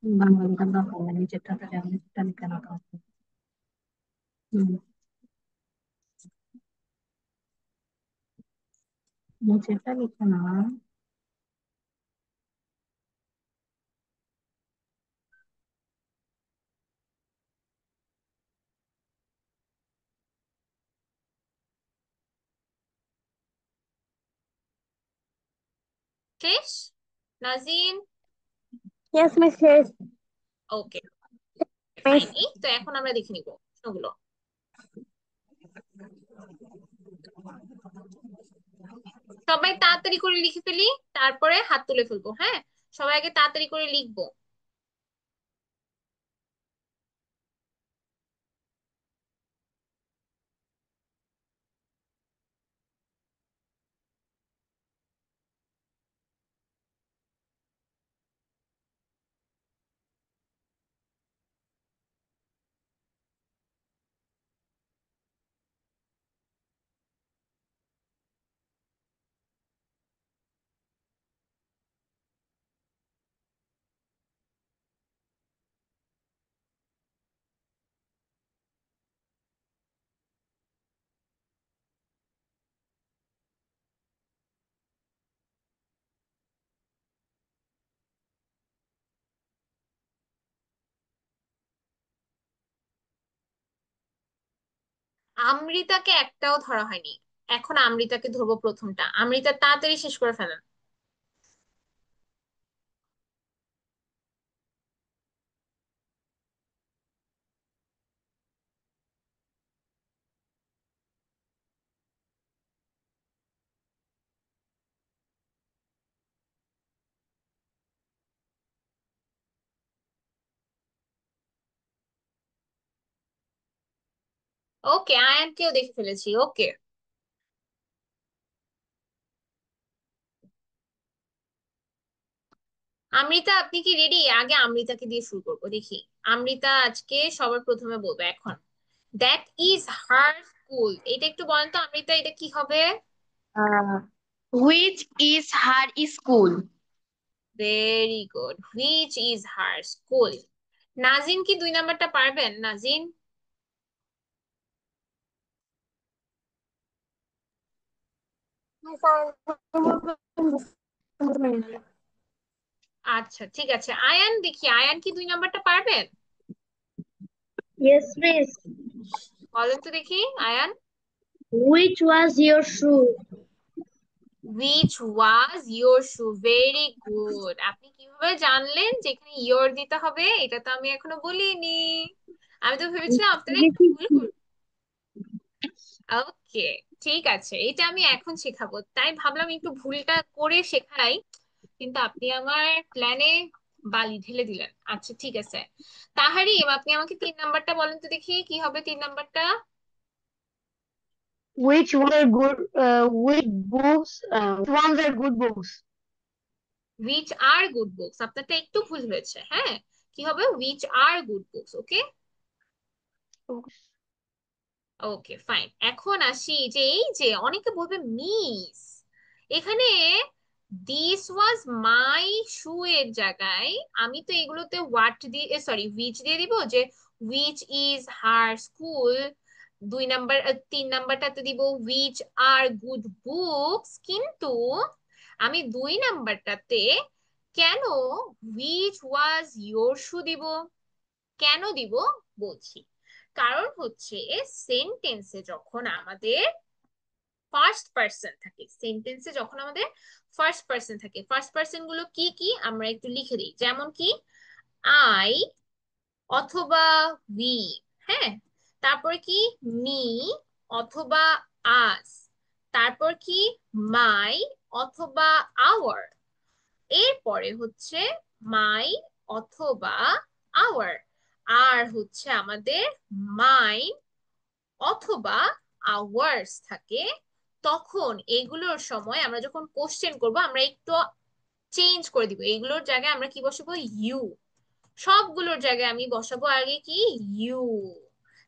Speaker 6: বাংলা লেখার দরকার নেই, নিচেরটাতে যেমন নিচেরটা লিখে রাখা আছে। হুম, নিচেরটা লিখে না।
Speaker 1: শেষ, নাজিন?
Speaker 4: ইয়েস মিস শেষ।
Speaker 1: ওকে,
Speaker 4: মিস
Speaker 1: ফাইন। এই তো এখন আমরা দেখে নিব প্রশ্নগুলো। সবাই তাড়াতাড়ি করে লিখে ফেলি, তারপরে হাত তুলে ফেলবো, হ্যাঁ? সবাই আগে তাড়াতাড়ি করে লিখবো। আমৃতাকে একটাও ধরা হয়নি, এখন আমৃতাকে ধরবো প্রথমটা। আমৃতা, তাড়াতাড়ি শেষ করে ফেলেন। ওকে, আয়ানকেও দেখে ফেলেছি। ওকে, আমৃতা আপনি কি রেডি? আগে আমৃতাকে দিয়ে শুরু করবো, দেখি। আমৃতা আজকে সবার প্রথমে বলবে এখন। দ্যাট ইজ হার স্কুল, এটা একটু বলেন তো আমৃতা, এটা কি হবে?
Speaker 7: Which is her school?
Speaker 1: Very good, which is her school. Nazin কি 2 নাম্বারটা পারবেন, নাজিন? আচ্ছা ঠিক আছে, আয়ান দেখি, আয়ান কি 2 নাম্বারটা পারবেন?
Speaker 2: Yes, miss.
Speaker 1: বলেন তো দেখি Ayan.
Speaker 2: Which was your shoe?
Speaker 1: Which was your shoe? Very good. আপনি কিভাবে জানলেন যে এখানে ইয়োর দিতে হবে? এটা তো আমি এখনো বলিনি। আমি তো ভেবেছিলাম আপনারা একটু ভুল করবেন। ওকে, ঠিক আছে, এটা আমি এখন শেখাবো, তাই ভাবলাম একটু ভুলটা করে শেখাই, কিন্তু আপনি আমার প্ল্যানে বালি ঢেলে দিলেন। আচ্ছা ঠিক আছে, তাহারিম আপনি আমাকে 3 নাম্বারটা বলেন তো দেখি, কি হবে 3 নাম্বারটা?
Speaker 2: Which were good? Which books? Which ones are good books?
Speaker 1: Which are good books, আপনারটা একটু ভুল হয়েছে, হ্যাঁ। কি হবে? Which are good books. Okay, okay fine. এখন আসি যে এই যে অনেকে বলবে মিস, এখানে দিস ওয়াজ মাই শু এর জায়গায় আমি তো এগুলোতে হোয়াট দিয়ে, সরি উইচ দিয়ে দিব, যে which is her school. 2 number 3 নাম্বারটাতে দিব উইচ আর গুড বুকস, কিন্তু আমি 2 নাম্বারটাতে কেন উইচ ওয়াজ ইয়োর শু দিব? কেন দিব বলছি, কারণ হচ্ছে সেন্টেন্সে যখন আমাদের ফার্স্ট পার্সন থাকে, সেন্টেন্সে যখন আমাদের ফার্স্ট পার্সন থাকে, ফার্স্ট পার্সন গুলো কি কি আমরা একটু লিখে দিই, যেমন কি আই অথবা উই, হ্যাঁ, তারপর কি মি অথবা আস, তারপর কি মাই অথবা আওয়ার, এরপরে হচ্ছে মাই অথবা আওয়ার, আর হচ্ছে আমাদের মাই অথবা আওয়ার্স থাকে। তখন এগুলোর সময় আমরা যখন কোশ্চেন করব আমরা একটু চেঞ্জ করে দিব, এগুলোর জায়গায় আমরা কি বসাবো? ইউ। সবগুলোর জায়গায় আমি বসাবো আগে কি? ইউ।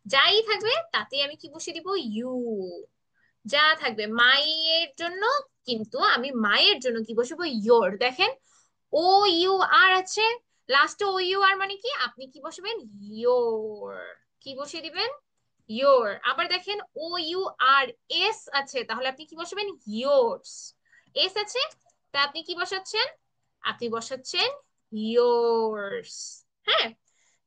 Speaker 1: যাই থাকবে তাতে আমি কি বসিয়ে দিব? ইউ। যা থাকবে মায়ের জন্য, কিন্তু আমি মায়ের জন্য কি বসাবো? ইয়োর। দেখেন ও ইউ আর আছে, লাস্টে ও ইউ আর মানে কি আপনি কি বসাবেন? ইয়োর। কি বসিয়ে দিবেন? ইয়োর। আবার দেখেন ও ইউ আর এস আছে, তাহলে আপনি কি বসাবেন? ইয়োর্স। এস আছে, তা আপনি কি বসাচ্ছেন? আপনি বসাচ্ছেন ইয়োর্স। হ্যাঁ,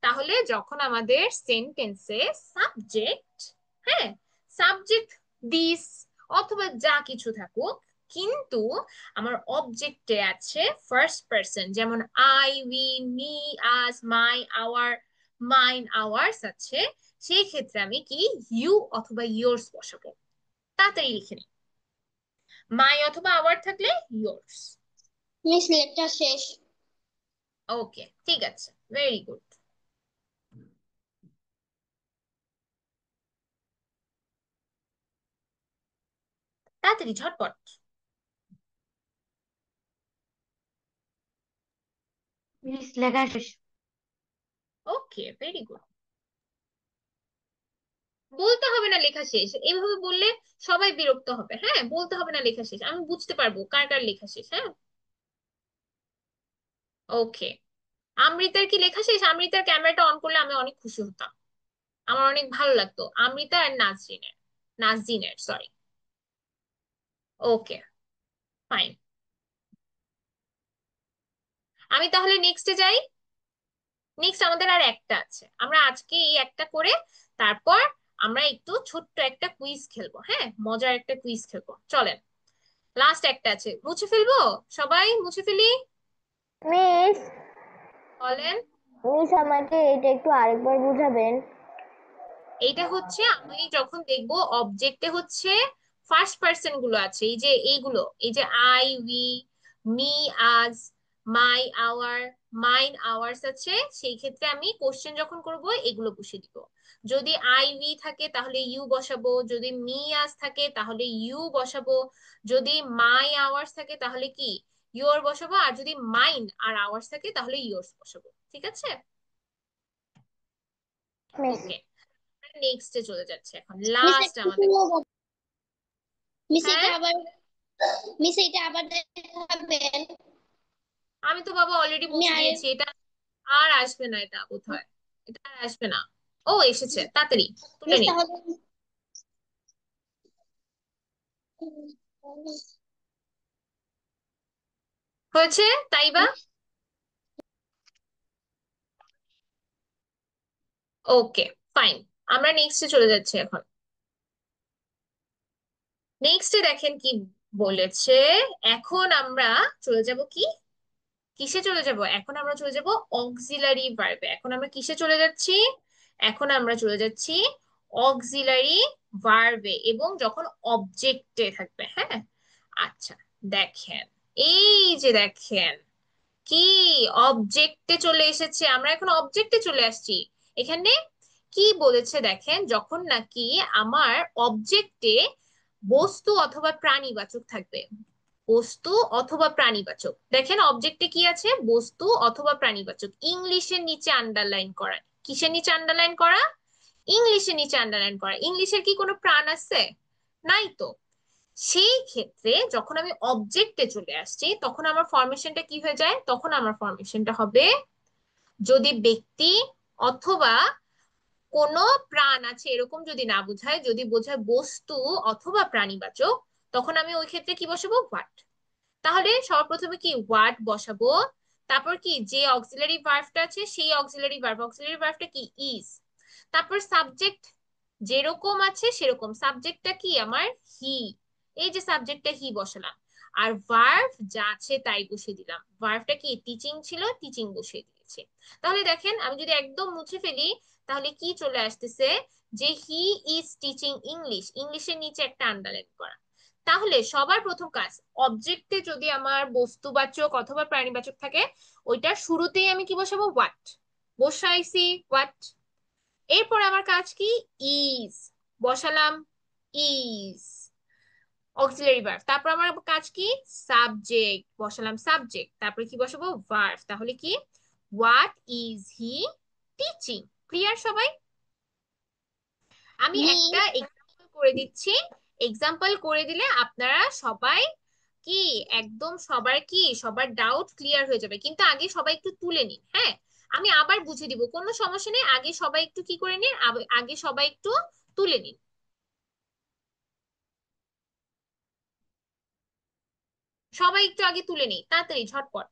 Speaker 1: তাহলে যখন আমাদের সেন্টেন্সে সাবজেক্ট, হ্যাঁ, সাবজেক্ট দিস অথবা যা কিছু থাকুক, কিন্তু আমার অবজেক্টে আছে ফার্স্ট পারসন, যেমন I we me us my our mine hours আছে, সেই ক্ষেত্রে আমি কি ইউ অথবা ইয়োর্স বসাবো। তাড়াতাড়ি লিখে নিই, মাই অথবা আওয়ার থাকলে ইয়োর্স।
Speaker 5: মিস লেটটা শেষ।
Speaker 1: ওকে ঠিক আছে, ভেরি গুড। তাড়াতাড়ি ঝটপট।
Speaker 2: Miss লেখা শেষ।
Speaker 1: ওকে ভেরি গুড। বলতে হবে না লেখা শেষ, এইভাবে বললে সবাই বিরক্ত হবে। হ্যাঁ, বলতে হবে না লেখা শেষ, আমি বুঝতে পারবো কার কার লেখা শেষ। হ্যাঁ, ওকে। আমৃতার কি লেখা শেষ? আমৃতার ক্যামেরাটা অন করলে আমি অনেক খুশি হতাম, আমার অনেক ভালো লাগতো। আমৃতা আর নাজরিনের, নাজরিনের সরি। ওকে ফাইন, আমি তাহলে নেক্সটে যাই। নেক্সট আমাদের আর একটা আছে, আমরা আজকে এই একটা করে তারপর আমরা একটু ছোট্ট একটা কুইজ খেলবো। হ্যাঁ, মজার একটা কুইজ খেলবো, চলেন। লাস্ট একটা আছে, মুছে ফেলবো, সবাই মুছে ফেলি।
Speaker 5: মিস
Speaker 1: বলেন।
Speaker 5: মিস আমাকে এটা একটু আরেকবার বুঝাবেন?
Speaker 1: এইটা হচ্ছে আমি যখন দেখবো অবজেক্টে হচ্ছে ফার্স্ট পার্সন গুলো আছে, এই যে এইগুলো, এই যে আই উই মি আজ মাই আওয়ার মাইন আওয়ার্স আছে, সেই ক্ষেত্রে আমি কোশ্চেন যখন করব এগুলো বসিয়ে দিব। যদি আই উই থাকে তাহলে ইউ বসাবো, যদি মি আজ থাকে তাহলে ইউ বসাবো, যদি মাই আওয়ার্স থাকে তাহলে কি ইয়োর বসাবো, আর যদি মাইন আর আওয়ার্স থাকে তাহলে ইয়োর্স বসাবো। ঠিক আছে,
Speaker 5: মিস
Speaker 1: ওকে। নেক্সটে চলে যাচ্ছে এখন,
Speaker 5: মিস
Speaker 1: লাস্ট
Speaker 5: একটু
Speaker 1: আমাদের।
Speaker 5: মিস এটা
Speaker 1: হ্যাঁ,
Speaker 5: আবার মিস এটা আবার দেখাবেন?
Speaker 1: আমি তো বাবা অলরেডি
Speaker 5: আমি
Speaker 1: মুছে
Speaker 5: আর
Speaker 1: দিয়েছি এটা, আর আসবে না এটা বোধহয়, এটা আর আসবে না। ও এসেছে, তাড়াতাড়ি তুলে
Speaker 5: মিস
Speaker 1: নি।
Speaker 5: তাহলে
Speaker 1: হয়েছে তাই বা? ওকে, ফাইন। আমরা নেক্সটে চলে যাচ্ছি এখন। নেক্সটে দেখেন কি বলেছে। এখন আমরা চলে যাব কি, কিসে চলে যাব? এখন আমরা চলে যাব অক্সিলারি ভার্বে। এখন আমরা কিসে চলে যাচ্ছি? এখন আমরা চলে যাচ্ছি অক্সিলারি ভার্বে, এবং যখন অবজেক্টে থাকবে, হ্যাঁ। আচ্ছা, দেখেন, এই যে দেখেন কি, অবজেক্টে চলে এসেছে, আমরা এখন অবজেক্টে চলে আসছি। এখানে কি বলেছে দেখেন, যখন নাকি আমার অবজেক্টে বস্তু অথবা প্রাণীবাচক থাকবে। বস্তু অথবা প্রাণীবাচক, দেখেন অবজেক্টে কি আছে, বস্তু অথবা প্রাণীবাচক, ইংলিশের নিচে আন্ডারলাইন করা। কিসের নিচে আন্ডারলাইন করা? ইংলিশের নিচে আন্ডারলাইন করা। ইংলিশের কি কোনো প্রাণ আছে? নাই তো। সেই ক্ষেত্রে যখন আমি অবজেক্টে চলে আসছি, তখন আমার ফরমেশনটা কি হয়ে যায়? তখন আমার ফরমেশনটা হবে, যদি ব্যক্তি অথবা কোনো প্রাণ আছে এরকম যদি না বোঝায়, যদি বোঝায় বস্তু অথবা প্রাণীবাচক, তখন আমি ওই ক্ষেত্রে কি বসাবো? হোয়াট। তাহলে সর্বপ্রথমে কি হোয়াট বসাবো, তারপর কি যে অক্সিলারি ভার্বটা আছে সেই অক্সিলারি ভার্বটা কি? ইজ। তারপর সাবজেক্ট যেরকম আছে সেরকম, সাবজেক্টটা কি আমার? হি। এই যে সাবজেক্টটা হি বসালাম, আর ভার্ব যা আছে তাই বসিয়ে দিলাম। ভার্বটা কি টিচিং ছিল, টিচিং বসিয়ে দিয়েছি। তাহলে দেখেন আমি যদি একদম মুছে ফেলি, তাহলে কি চলে আসতেছে, যে হি ইজ টিচিং ইংলিশ, ইংলিশের নিচে একটা আন্ডারলাইন করা। তাহলে সবার প্রথম কাজ, অবজেক্টে যদি আমার বস্তুবাচক অথবা প্রাণীবাচক থাকে, ওইটার শুরুতেই আমি কি বসাবো? হোয়াট। বসাইছি হোয়াট। এরপর আমার কাজ কি? ইজ বসালাম, ইজ অক্সিলারি ভার্ব। তারপর আমার কাজ কি? সাবজেক্ট বসালাম, সাবজেক্ট। তারপরে কি বসাবো? ভার্ব। তাহলে কি? What is he teaching. Clear সবাই? আমি একটা এক্সাম্পল করে দিচ্ছি। এক্সাম্পল করে দিলে আপনারা সবাই কি একদম সবার কি সবার ডাউট ক্লিয়ার হয়ে যাবে। কিন্তু আগে সবাই একটু তুলে নিন, হ্যাঁ। আমি আবার বুঝিয়ে দিব, কোনো সমস্যা নেই। আগে সবাই একটু কি করে নিন, আগে সবাই একটু তুলে নিন। সবাই একটু আগে তুলে নিই তাড়াতাড়ি ঝটপট।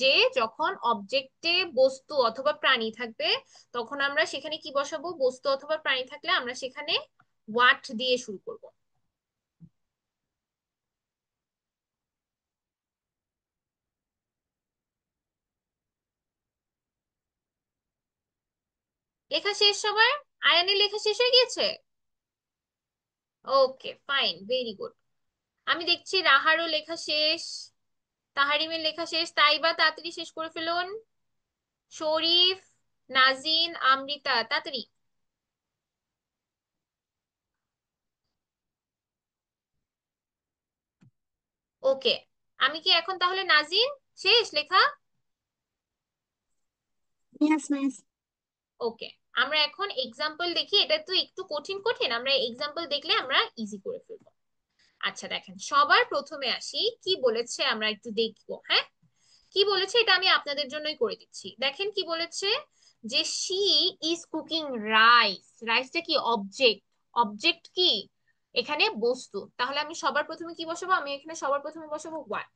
Speaker 1: যে যখন অবজেক্টে বস্তু অথবা প্রাণী থাকবে, তখন আমরা সেখানে কি বসাবো? বস্তু অথবা প্রাণী থাকলে আমরা সেখানে হোয়াট দিয়ে শুরু করব। লেখা শেষ সবার? আয়ানের লেখা শেষ হয়ে গিয়েছে? ওকে, ফাইন, ভেরি গুড। আমি দেখছি রাহারও লেখা শেষ, তাহারিমের লেখা শেষ। তাই বা তাড়াতাড়ি শেষ করে ফেলুন। শরীফ, নাজিন, আমৃতা, তাড়াতাড়ি। ওকে, আমি কি এখন তাহলে নাজিন শেষ লেখা?
Speaker 4: Yes, miss.
Speaker 1: ওকে, আমরা এখন এক্সাম্পল দেখি। এটা তো একটু কঠিন কঠিন, আমরা এক্সাম্পল দেখলে আমরা ইজি করে ফেলবো। আচ্ছা দেখেন, সবার প্রথমে আসি, কি বলেছে আমরা একটু দেখবো, হ্যাঁ। কি বলেছে এটা আমি আপনাদের জন্যই করে দিচ্ছি। দেখেন কি বলেছে, যে শি ইজ কুকিং রাইস। রাইসটা কি? অবজেক্ট। অবজেক্ট কি? এখানে বস্তু। তাহলে আমি সবার প্রথমে কি বসাবো? আমি এখানে সবার প্রথমে বসাবো হোয়াট।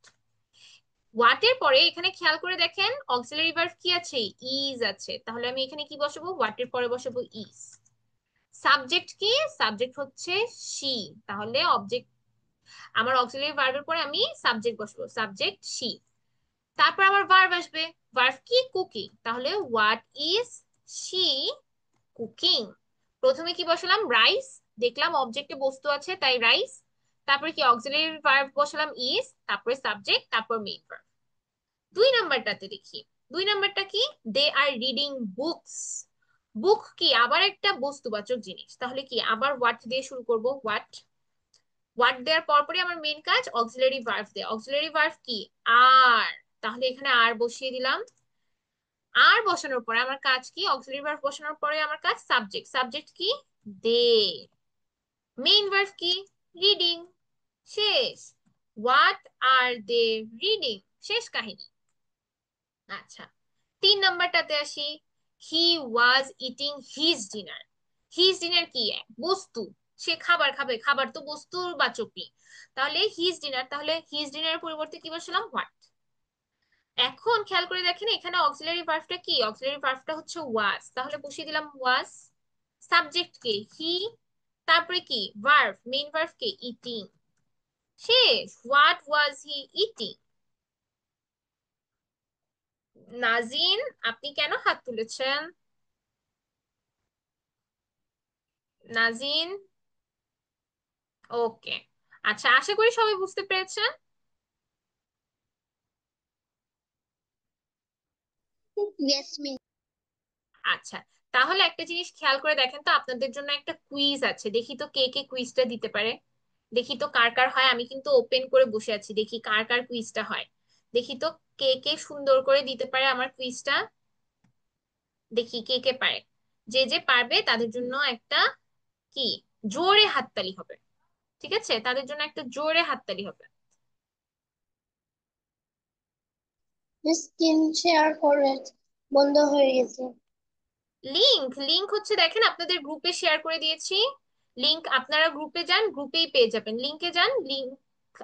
Speaker 1: হোয়াটের পরে এখানে খেয়াল করে দেখেন অক্সিলারি ভার্ব কি আছে? ইজ আছে। তাহলে আমি এখানে কি বসাবো? হোয়াটের পরে বসাবো ইজ। সাবজেক্ট কি? সাবজেক্ট হচ্ছে শি। তাহলে অবজেক্ট, আমার অক্সিলারি ভার্বের পরে আমি সাবজেক্ট বসাবো, সাবজেক্ট শি। তারপর আমার ভার্ব আসবে। ভার্ব কি? কুকিং। তাহলে হোয়াট ইজ শি কুকিং। প্রথমে কি বসালাম? রাইস। দেখলাম অবজেক্টে বস্তু আছে তাই রাইস। তারপরে কি? অক্সিলারি ভার্ব বসালাম ইজ, তারপরে সাবজেক্ট, তারপর মেইন ভার্ব। দুই নাম্বারটাতে দেখি। দুই নাম্বারটা কি? দে আর রিডিং বুকস। বুক কি? আবার একটা বস্তুবাচক জিনিস। তাহলে কি? আবার হোয়াট দিয়ে শুরু করব, হোয়াট। হোয়াট দেওয়ার পরপরই আমার মেইন কাজ অক্সিলারি ভার্ব দেয়া। অক্সিলারি ভার্ব কি? আর। তাহলে এখানে আর বসিয়ে দিলাম। আর বসানোর পরে আমার কাজ কি? অক্সিলারি ভার্ব বসানোর পরে আমার কাজ সাবজেক্ট। সাবজেক্ট কি? দে। মেইন ভার্ব কি? রিডিং। শেষ। What are they reading. শেষ কাহিনী। আচ্ছা, তিন নাম্বারটাতে আসি। He was eating his dinner. His dinner কি? বস্তু। সে খাবার খাবে, খাবার তো বস্তুর বাচকই। তাহলে হিজ ডিনার, তাহলে হিজ ডিনারের পরিবর্তে কি বসালাম? হোয়াট। এখন খেয়াল করে দেখেন এখানে অক্সিলারি ভার্বটা কি, অক্সিলারি ভার্বটা হচ্ছে ওয়াজ, তাহলে বসিয়ে দিলাম ওয়াজ। সাবজেক্ট কে? হি। তারপরে কি? ভার্ব, মেইন ভার্ব কে? ইটিং। শেষ। What was he eating. Nazin, আপনি কেন হাত তুলেছেন? নাজিন। ওকে। আচ্ছা, আশা করি সবাই বুঝতে পেরেছেন।
Speaker 5: Yes, miss.
Speaker 1: আচ্ছা, তাহলে একটা জিনিস খেয়াল করে দেখেন তো, আপনাদের জন্য একটা কুইজ আছে, দেখি তো কে কে কুইজটা দিতে পারে। দেখি তো কার কার হয়, আমি কিন্তু ওপেন করে বসে আছি, দেখি কার কার কুইজটা হয়। দেখি তো কে কে সুন্দর করে দিতে পারে আমার কুইজটা। দেখি কে কে পারে। যে যে পারবে তাদের জন্য একটা কি, জোরে হাততালি হবে। ঠিক আছে, তাদের জন্য একটা জোরে হাততালি হবে।
Speaker 5: স্ক্রিন শেয়ার করে বন্ধ হয়ে গেছে।
Speaker 1: লিংক, লিংক হচ্ছে দেখেন আপনাদের গ্রুপে শেয়ার করে দিয়েছি। লিংক আপনারা গ্রুপে যান, গ্রুপেই পেয়ে যাবেন। লিংকে যান, লিংক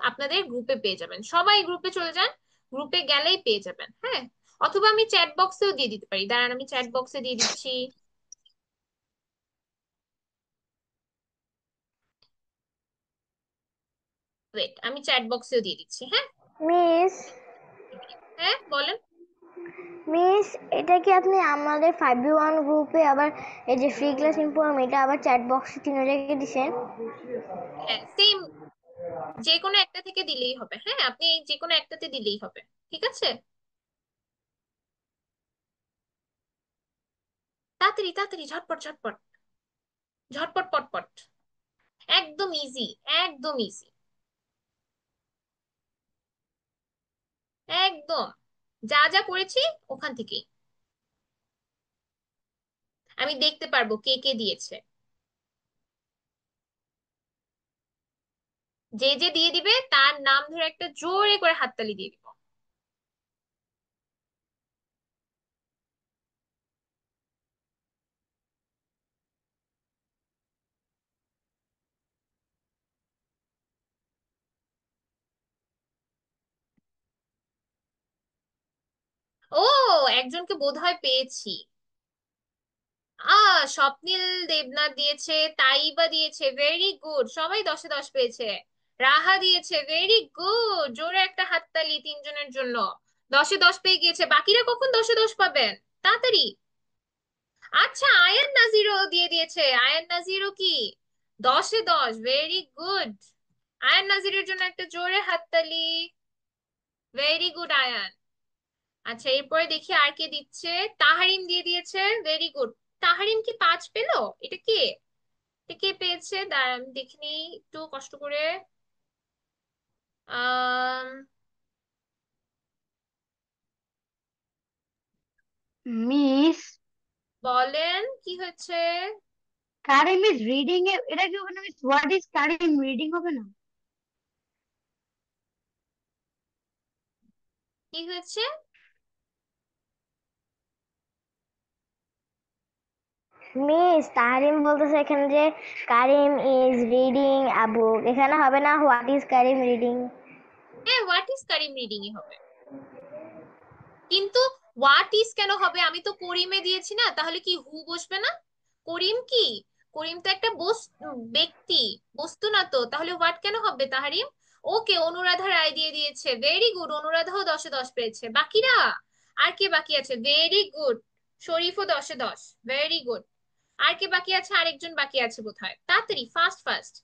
Speaker 1: আপনাদের গ্রুপে পেয়ে যাবেন। সবাই গ্রুপে চলে যান, গ্রুপে গেলেই পেয়ে যাবেন। হ্যাঁ, অথবা আমি চ্যাট বক্সেও দিয়ে দিতে পারি, দাঁড়ান আমি চ্যাট বক্সে দিয়ে দিচ্ছি। ওয়েট, আমি চ্যাট বক্সেও দিয়ে দিচ্ছি। হ্যাঁ।
Speaker 8: মিস
Speaker 1: হ্যাঁ বলেন।
Speaker 8: মিস এটা কি আপনি আমাদের 5v1 গ্রুপে আবার এই যে ফ্রি ক্লাস ইনফর্ম এটা আবার চ্যাট বক্সে 3 জায়গায় দিছেন?
Speaker 1: হ্যাঁ, সেম, যে কোনো একটা থেকে দিলেই হবে। হ্যাঁ, আপনি যে কোনো একটাতে দিলেই হবে। ঠিক আছে, তাড়াতাড়ি তাড়াতাড়ি, ঝটপট ঝটপট, ঝটপট পটপট। একদম ইজি, একদম ইজি, একদম যা যা করেছি ওখান থেকেই আমি দেখতে পারবো কে কে দিয়েছে। যে যে দিয়ে দিবে তার নাম ধরে একটা জোরে করে হাততালি দিয়ে দিব। ও, একজনকে বোধহয় পেয়েছি। স্বপ্নিল দেবনাথ দিয়েছে, তাইবা দিয়েছে, ভেরি গুড, সবাই 10-এ 10 পেয়েছে। রাহা দিয়েছে, ভেরি গুড, জোরে একটা হাততালি তিনজনের জন্য। 10-এ 10 পেয়ে গিয়েছে, বাকিরা কখন 10-এ 10 পাবেন? তাড়াতাড়ি। আচ্ছা, আয়ান নাজিরও দিয়ে দিয়েছে, আয়ান নাজিরও কি 10-এ 10, ভেরি গুড। আয়ান নাজিরের জন্য একটা জোরে হাততালি। Very good Ayan. আচ্ছা, এরপরে দেখি আর কে দিচ্ছে। তাহারিম দিয়ে দিয়েছে, ভেরি গুড। তাহারিম কি 5 পেলো? এটা কে, এটা কে পেয়েছে? দাঁড়ান আমি দেখিনি, একটু কষ্ট করে। আহ
Speaker 2: মিস
Speaker 1: বলেন কি হয়েছে?
Speaker 2: কারিম ইজ রিডিং এ এটা কি হবে না miss? What is Karim reading হবে না?
Speaker 1: কি হয়েছে?
Speaker 8: মিস তাহরিম বলতেছে এখানে যে কারিম ইজ রিডিং আ বুক, এখানে হবে না হোয়াট ইজ কারিম রিডিং?
Speaker 1: হ্যাঁ, what is Karim reading a হবে, কিন্তু হোয়াট ইজ কেন হবে? আমি তো করিমে দিয়েছি না, তাহলে কি হু বসবে না? করিম কি, করিম তো একটা ব্যক্তি, বস্তু না তো, তাহলে হোয়াট কেন হবে তাহারিম? ওকে, অনুরাধা রায় দিয়ে দিয়েছে, ভেরি গুড, অনুরাধাও 10-এ 10 পেয়েছে। বাকিরা আর কে বাকি আছে? ভেরি গুড, শরীফও 10-এ 10, ভেরি গুড। আর কে বাকি আছে? আরেকজন বাকি আছে বোধহয়, তাড়াতাড়ি ফাস্ট ফাস্ট।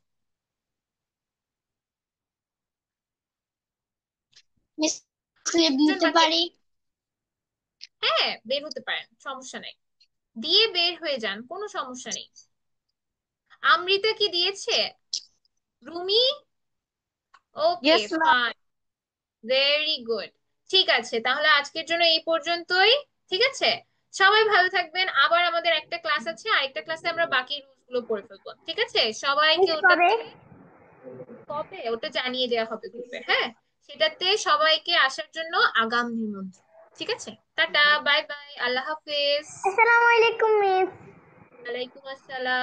Speaker 5: মিস স্লিপ
Speaker 1: আরেকজন
Speaker 5: নিতে
Speaker 1: বাকি
Speaker 5: পারি?
Speaker 1: আছে। হ্যাঁ, বের হতে পারেন, সমস্যা নাই, দিয়ে বের হয়ে যান, কোনো সমস্যা নেই। আমৃতা কি দিয়েছে? রুমি? ওকে,
Speaker 7: Yes, ma'am.
Speaker 1: Fine, very good. ঠিক আছে, তাহলে আজকের জন্য এই পর্যন্তই। ঠিক আছে, সবাই ভালো থাকবেন। আবার আমাদের একটা ক্লাস আছে, আরেকটা ক্লাসে আমরা বাকি রুলস গুলো পড়ে ফেলবো। ঠিক আছে, সবাইকে
Speaker 8: মিস কবে?
Speaker 1: ওটাতে, কবে ওটা জানিয়ে দেওয়া হবে গ্রুপে। হ্যাঁ, সেটাতে সবাইকে আসার জন্য আগাম নিমন্ত্রণ। ঠিক আছে, টাটা, বাই বাই, আল্লাহ হাফেজ।
Speaker 8: আসসালামু আলাইকুম মিস।
Speaker 1: ওয়ালাইকুম আসসালাম।